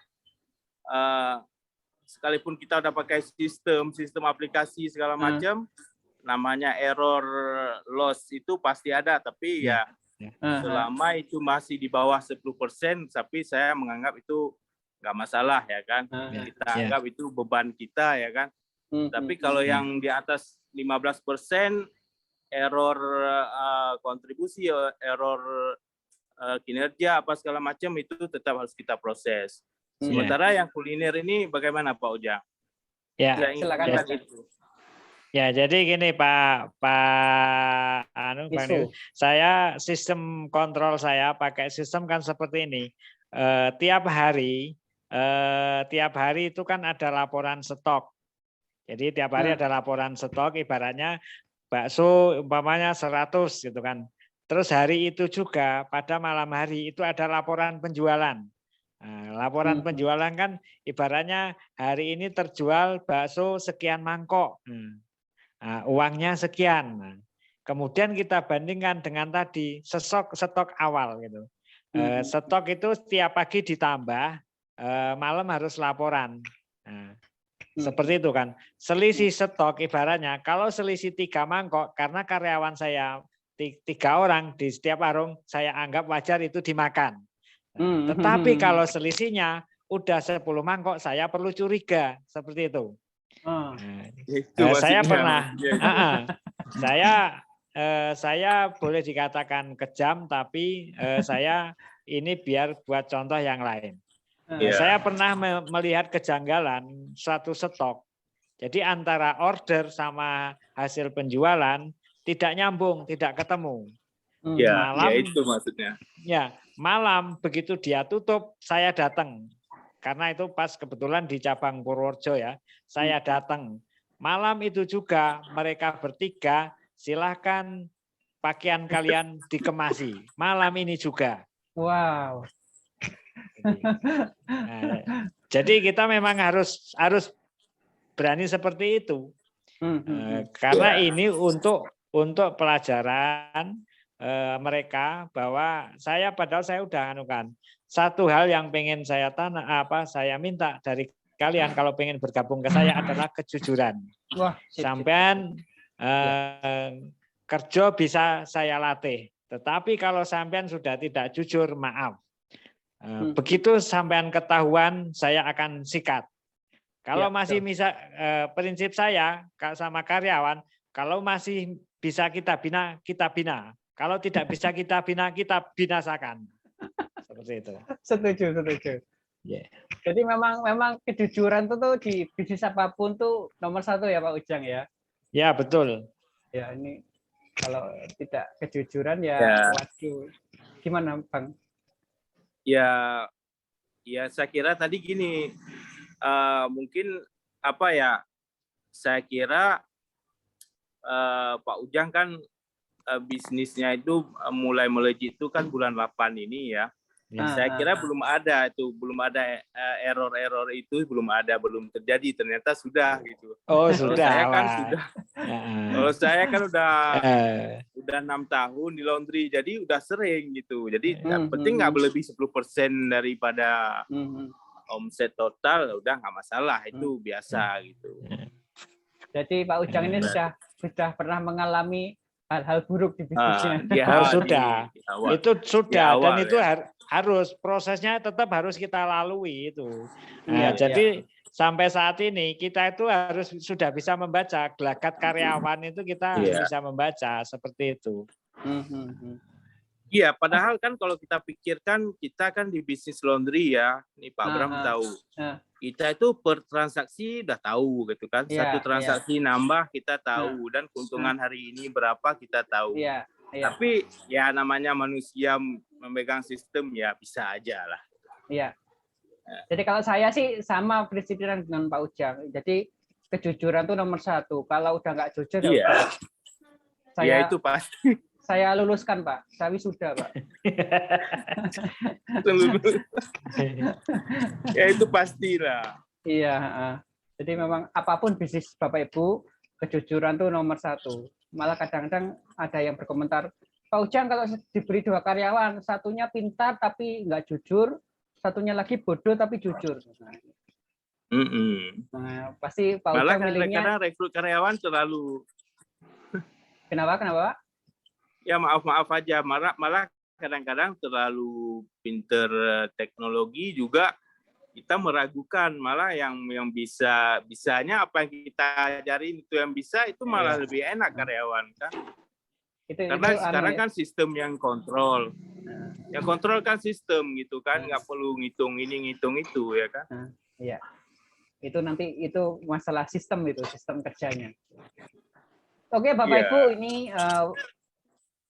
sekalipun kita udah pakai sistem aplikasi segala macam, namanya error loss itu pasti ada, tapi ya selama itu masih di bawah 10%, tapi saya menganggap itu nggak masalah ya kan. Kita anggap itu beban kita ya kan. Tapi kalau yang di atas 15% error kontribusi, error kinerja apa segala macam itu tetap harus kita proses. Sementara yang kuliner ini bagaimana Pak Ujang?
Ya, silakan. Ya, jadi gini Pak saya sistem kontrol saya pakai sistem kan seperti ini. Tiap hari itu kan ada laporan stok. Jadi tiap hari ada laporan stok, ibaratnya bakso umpamanya 100 gitu kan. Terus hari itu juga pada malam hari itu ada laporan penjualan. Nah, laporan penjualan kan ibaratnya hari ini terjual bakso sekian mangkok. Nah, uangnya sekian. Nah, kemudian kita bandingkan dengan tadi stok awal gitu. Stok itu setiap pagi ditambah, malam harus laporan. Nah, seperti itu kan. Selisih stok ibaratnya kalau selisih 3 mangkok karena karyawan saya 3 orang di setiap warung saya anggap wajar itu dimakan. Tetapi kalau selisihnya udah 10 mangkok saya perlu curiga seperti itu. Saya pernah, saya boleh dikatakan kejam, tapi saya ini biar buat contoh yang lain. Saya pernah melihat kejanggalan suatu stok. Jadi antara order sama hasil penjualan tidak nyambung, tidak ketemu. Malam,
itu maksudnya.
Ya, malam begitu dia tutup, saya datang. Karena itu pas kebetulan di cabang Purworejo ya, saya datang. Malam itu juga mereka bertiga, silahkan pakaian kalian dikemasi. Malam ini juga.
Wow.
Jadi kita memang harus berani seperti itu. Karena ini untuk pelajaran mereka bahwa padahal saya udah anukan. Satu hal yang pengen saya saya minta dari kalian kalau pengen bergabung ke saya adalah kejujuran. Sampean kerja bisa saya latih, tetapi kalau sampean sudah tidak jujur, maaf. Begitu sampean ketahuan, saya akan sikat. Kalau masih bisa prinsip saya sama karyawan, kalau masih bisa kita bina, kita bina. Kalau tidak bisa kita bina, kita binasakan. Seperti itu.
Setuju. Yeah. Jadi memang kejujuran itu tuh di bisnis apapun tuh nomor 1 ya Pak Ujang ya.
Ya betul.
Ya ini kalau tidak kejujuran ya. Waduh. Gimana Bang?
Ya saya kira tadi gini, mungkin saya kira Pak Ujang kan bisnisnya itu mulai melejit itu kan bulan 8 ini ya. Saya kira belum ada error itu belum terjadi, ternyata sudah gitu.
Oh sudah.
Kalau saya kan udah 6 tahun di laundry, jadi udah sering gitu. Jadi penting nggak lebih 10% daripada omset total, udah nggak masalah, itu biasa gitu.
Jadi Pak Ujang ini sudah pernah mengalami hal-hal buruk di bisnisnya.
Sudah. Itu sudah awal, dan itu harus prosesnya tetap harus kita lalui itu. Jadi sampai saat ini kita itu sudah bisa membaca gelagat karyawan itu kita bisa membaca seperti itu.
Iya, padahal kan kalau kita pikirkan kita kan di bisnis laundry ya, nih Pak Bram tahu. Kita itu per transaksi udah tahu gitu kan. Satu transaksi nambah kita tahu dan keuntungan hari ini berapa kita tahu. Tapi ya namanya manusia memegang sistem ya bisa aja lah.
Iya. Jadi kalau saya sih sama prinsipnya dengan Pak Ujang. Jadi kejujuran itu nomor 1. Kalau udah nggak jujur
ya itu pasti.
saya luluskan, Pak. Saya wisuda, Pak.
Ya itu pastilah.
Iya. Jadi memang apapun bisnis Bapak Ibu, kejujuran tuh nomor 1. Malah kadang-kadang ada yang berkomentar, Pak Ujang kalau diberi 2 karyawan, satunya pintar tapi nggak jujur, satunya lagi bodoh tapi jujur. Nah, pasti Pak
Malah
Ujang milihnya.
kadang-kadang rekrut karyawan terlalu.
Kenapa, Pak?
Ya maaf aja, malah kadang-kadang terlalu pinter teknologi juga kita meragukan, malah yang bisanya apa yang kita ajarin itu yang bisa itu malah lebih enak karyawan kan. Karena sekarang kan sistem yang kontrol. Yang kontrol kan sistem gitu kan, nggak perlu ngitung ini ngitung itu ya kan.
Iya. Itu nanti itu masalah sistem sistem kerjanya. Oke, Bapak Ibu, ini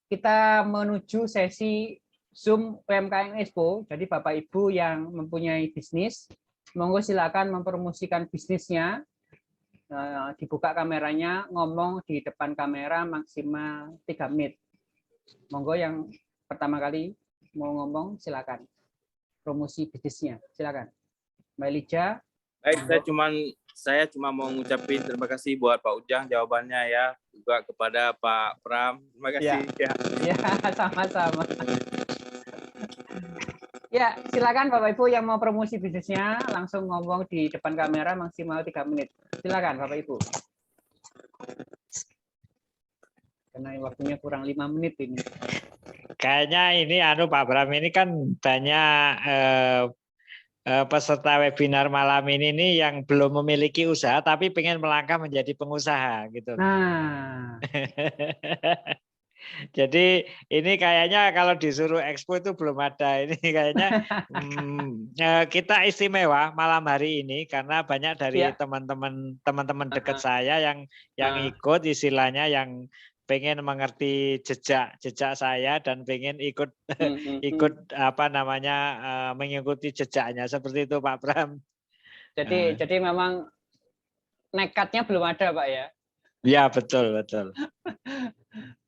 kita menuju sesi Zoom UMKM Expo. Jadi Bapak Ibu yang mempunyai bisnis, monggo silakan mempromosikan bisnisnya. Dibuka kameranya, ngomong di depan kamera maksimal 3 menit. Monggo yang pertama kali mau ngomong silakan. Promosi bisnisnya, silakan. Mbak Lija.
Baik, saya cuma mau ngucapin terima kasih buat Pak Ujang jawabannya ya, juga kepada Pak Pram. Terima kasih ya.
Ya, sama-sama. Ya, silakan Bapak Ibu yang mau promosi bisnisnya langsung ngomong di depan kamera maksimal 3 menit. Silakan Bapak Ibu. Karena waktunya kurang 5 menit ini.
Kayaknya ini Pak Bram ini kan banyak peserta webinar malam ini nih yang belum memiliki usaha tapi pengen melangkah menjadi pengusaha gitu.
Nah.
Jadi ini kayaknya kalau disuruh expo itu belum ada. Ini kayaknya kita istimewa malam hari ini karena banyak dari teman-teman dekat saya yang ikut istilahnya yang pengen mengerti jejak saya dan pengen ikut mengikuti jejaknya seperti itu Pak Bram.
Jadi memang nekatnya belum ada Pak ya.
Ya betul.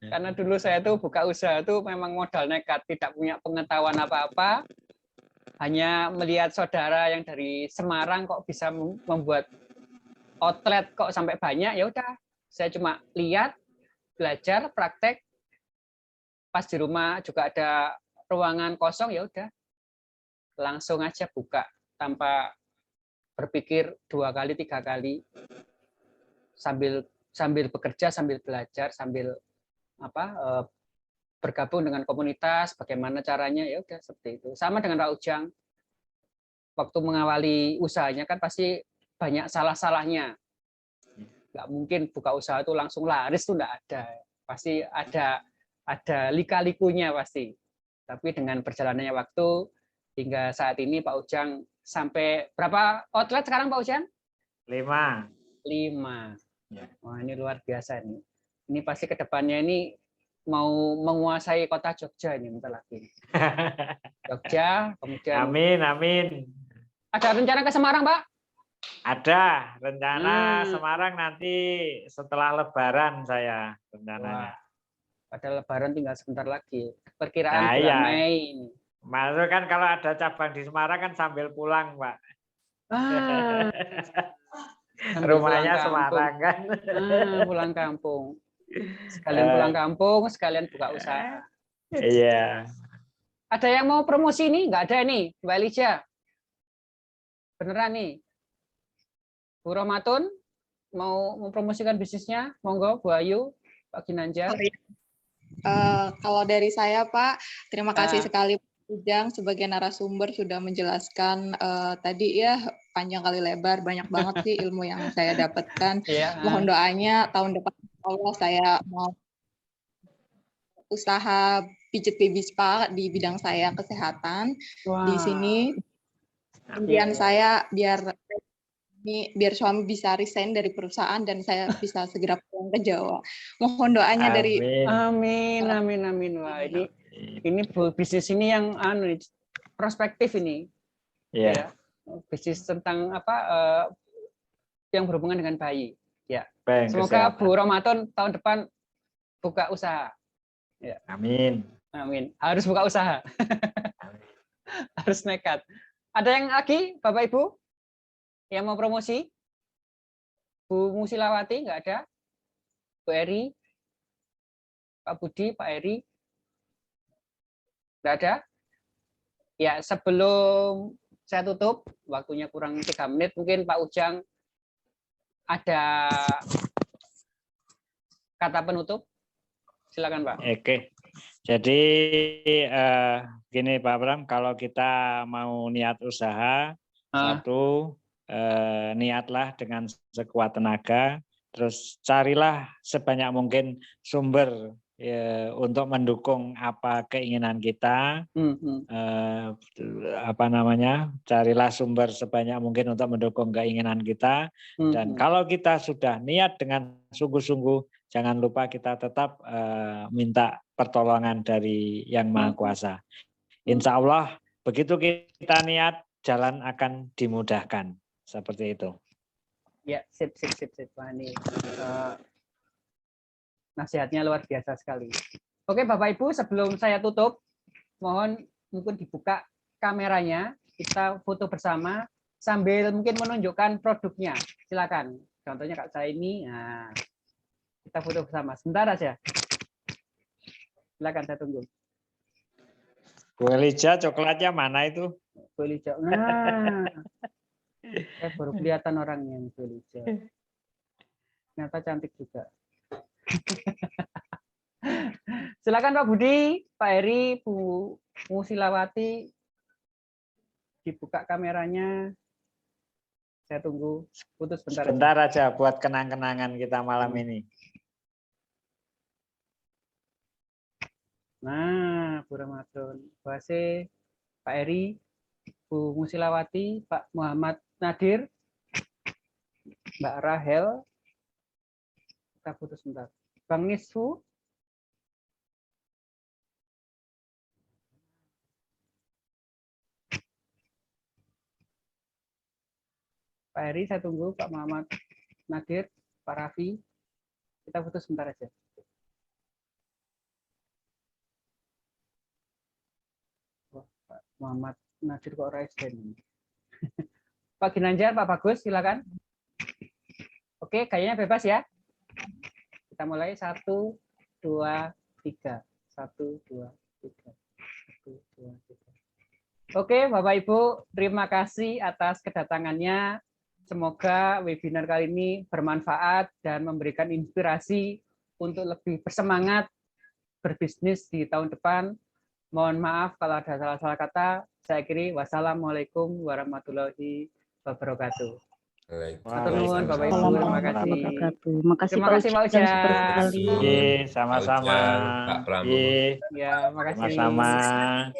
Karena dulu saya tuh buka usaha tuh memang modal nekat, tidak punya pengetahuan apa-apa, hanya melihat saudara yang dari Semarang kok bisa membuat outlet kok sampai banyak, ya udah, saya cuma lihat, belajar, praktek, pas di rumah juga ada ruangan kosong, ya udah, langsung aja buka tanpa berpikir 2 kali, 3 kali, sambil bekerja, sambil belajar, sambil bergabung dengan komunitas, bagaimana caranya, ya udah seperti itu. Sama dengan Pak Ujang, waktu mengawali usahanya kan pasti banyak salah-salahnya. Nggak mungkin buka usaha itu langsung laris tuh nggak ada. Pasti ada lika-likunya pasti. Tapi dengan perjalanannya waktu hingga saat ini Pak Ujang sampai berapa outlet sekarang Pak Ujang?
5.
Wah, ini luar biasa nih. Ini pasti ke depannya ini mau menguasai kota Jogja ini bentar lagi. Jogja, kemudian
Amin.
Ada rencana ke Semarang, Pak?
Ada rencana Semarang nanti setelah Lebaran saya rencananya.
Pada Lebaran tinggal sebentar lagi. Perkiraan bulan Mei ini.
Maksudnya kan kalau ada cabang di Semarang kan sambil pulang, Pak. Rumahnya Semarang kan.
Pulang kampung. Sekalian pulang kampung, sekalian buka usaha.
Iya.
Ada yang mau promosi nih? Nggak ada nih, Mbak Elija. Beneran nih. Bu Romatun mau mempromosikan bisnisnya? Monggo, Bu Ayu, Pak Ginanjar.
Kalau dari saya, Pak, terima kasih sekali Pak Ujang sebagai narasumber sudah menjelaskan tadi ya panjang kali lebar, banyak banget sih ilmu yang saya dapatkan. Mohon doanya tahun depan Allah saya mau usaha pijat baby spa di bidang saya kesehatan. Di sini kemudian saya biar suami bisa resign dari perusahaan dan saya bisa segera pulang ke Jawa. Mohon doanya dari
Amin. Wah, ini bisnis ini yang prospektif ini. Ya. Bisnis tentang yang berhubungan dengan bayi. Ya. Semoga Bu Romatun tahun depan buka usaha. Ya.
Amin.
Amin. Harus buka usaha. Harus nekat. Ada yang lagi, Bapak Ibu, yang mau promosi? Bu Musilawati nggak ada? Bu Eri, Pak Budi, Pak Eri, nggak ada? Ya, sebelum saya tutup, waktunya kurang 3 menit, mungkin Pak Ujang ada kata penutup. Silakan, Pak.
Oke. Jadi gini Pak Bram, kalau kita mau niat usaha, satu niatlah dengan sekuat tenaga, terus carilah sebanyak mungkin sumber untuk mendukung apa keinginan kita, carilah sumber sebanyak mungkin untuk mendukung keinginan kita, dan kalau kita sudah niat dengan sungguh-sungguh, jangan lupa kita tetap minta pertolongan dari Yang Maha Kuasa. Insya Allah begitu kita niat, jalan akan dimudahkan. Seperti itu.
Ya, sip. Wah, ini nasihatnya luar biasa sekali. Oke, Bapak Ibu, sebelum saya tutup, mohon mungkin dibuka kameranya, kita foto bersama sambil mungkin menunjukkan produknya. Silakan. Contohnya Kak saya ini, nah, kita foto bersama. Sebentar aja. Silakan, saya tunggu.
Kue Lija coklatnya mana itu?
Kue Lija. Nah. Saya baru kelihatan orangnya yang Lija. Ternyata cantik juga. Silakan Pak Budi, Pak Eri, Bu Musilawati, dibuka kameranya. Saya tunggu. Putus
sebentar aja buat kenang-kenangan kita malam ini.
Nah, Bu Ramadan, Bu Ase, Pak Eri, Bu Musilawati, Pak Muhammad Nadir, Mbak Rahel, kita putus sebentar. Bang Nisfu, Pak Eri, saya tunggu. Pak Muhammad Nadir, Pak Raffi, kita putus sebentar aja. Pak Muhammad Nadir kok Raisen. Pak Ginanjar, Pak Bagus, silakan. Oke, kayaknya bebas ya. Kita mulai 1, 2, 3. 1, 2, 3. 1, 2, 3. Oke, Bapak Ibu, terima kasih atas kedatangannya. Semoga webinar kali ini bermanfaat dan memberikan inspirasi untuk lebih bersemangat berbisnis di tahun depan. Mohon maaf kalau ada salah-salah kata. Saya akhiri, wassalamualaikum warahmatullahi wabarakatuh. Matur nuwun Bapak Ibu, terima kasih. Terima kasih Pak Ujang.
Sama-sama.
Pak Pramono.
Ya, makasih.
Sama-sama.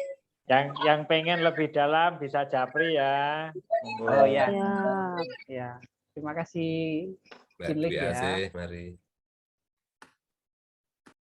Yang pengen lebih dalam bisa japri ya.
Oh ya. Ya. Terima kasih.
Mbak Dwi Asih, mari.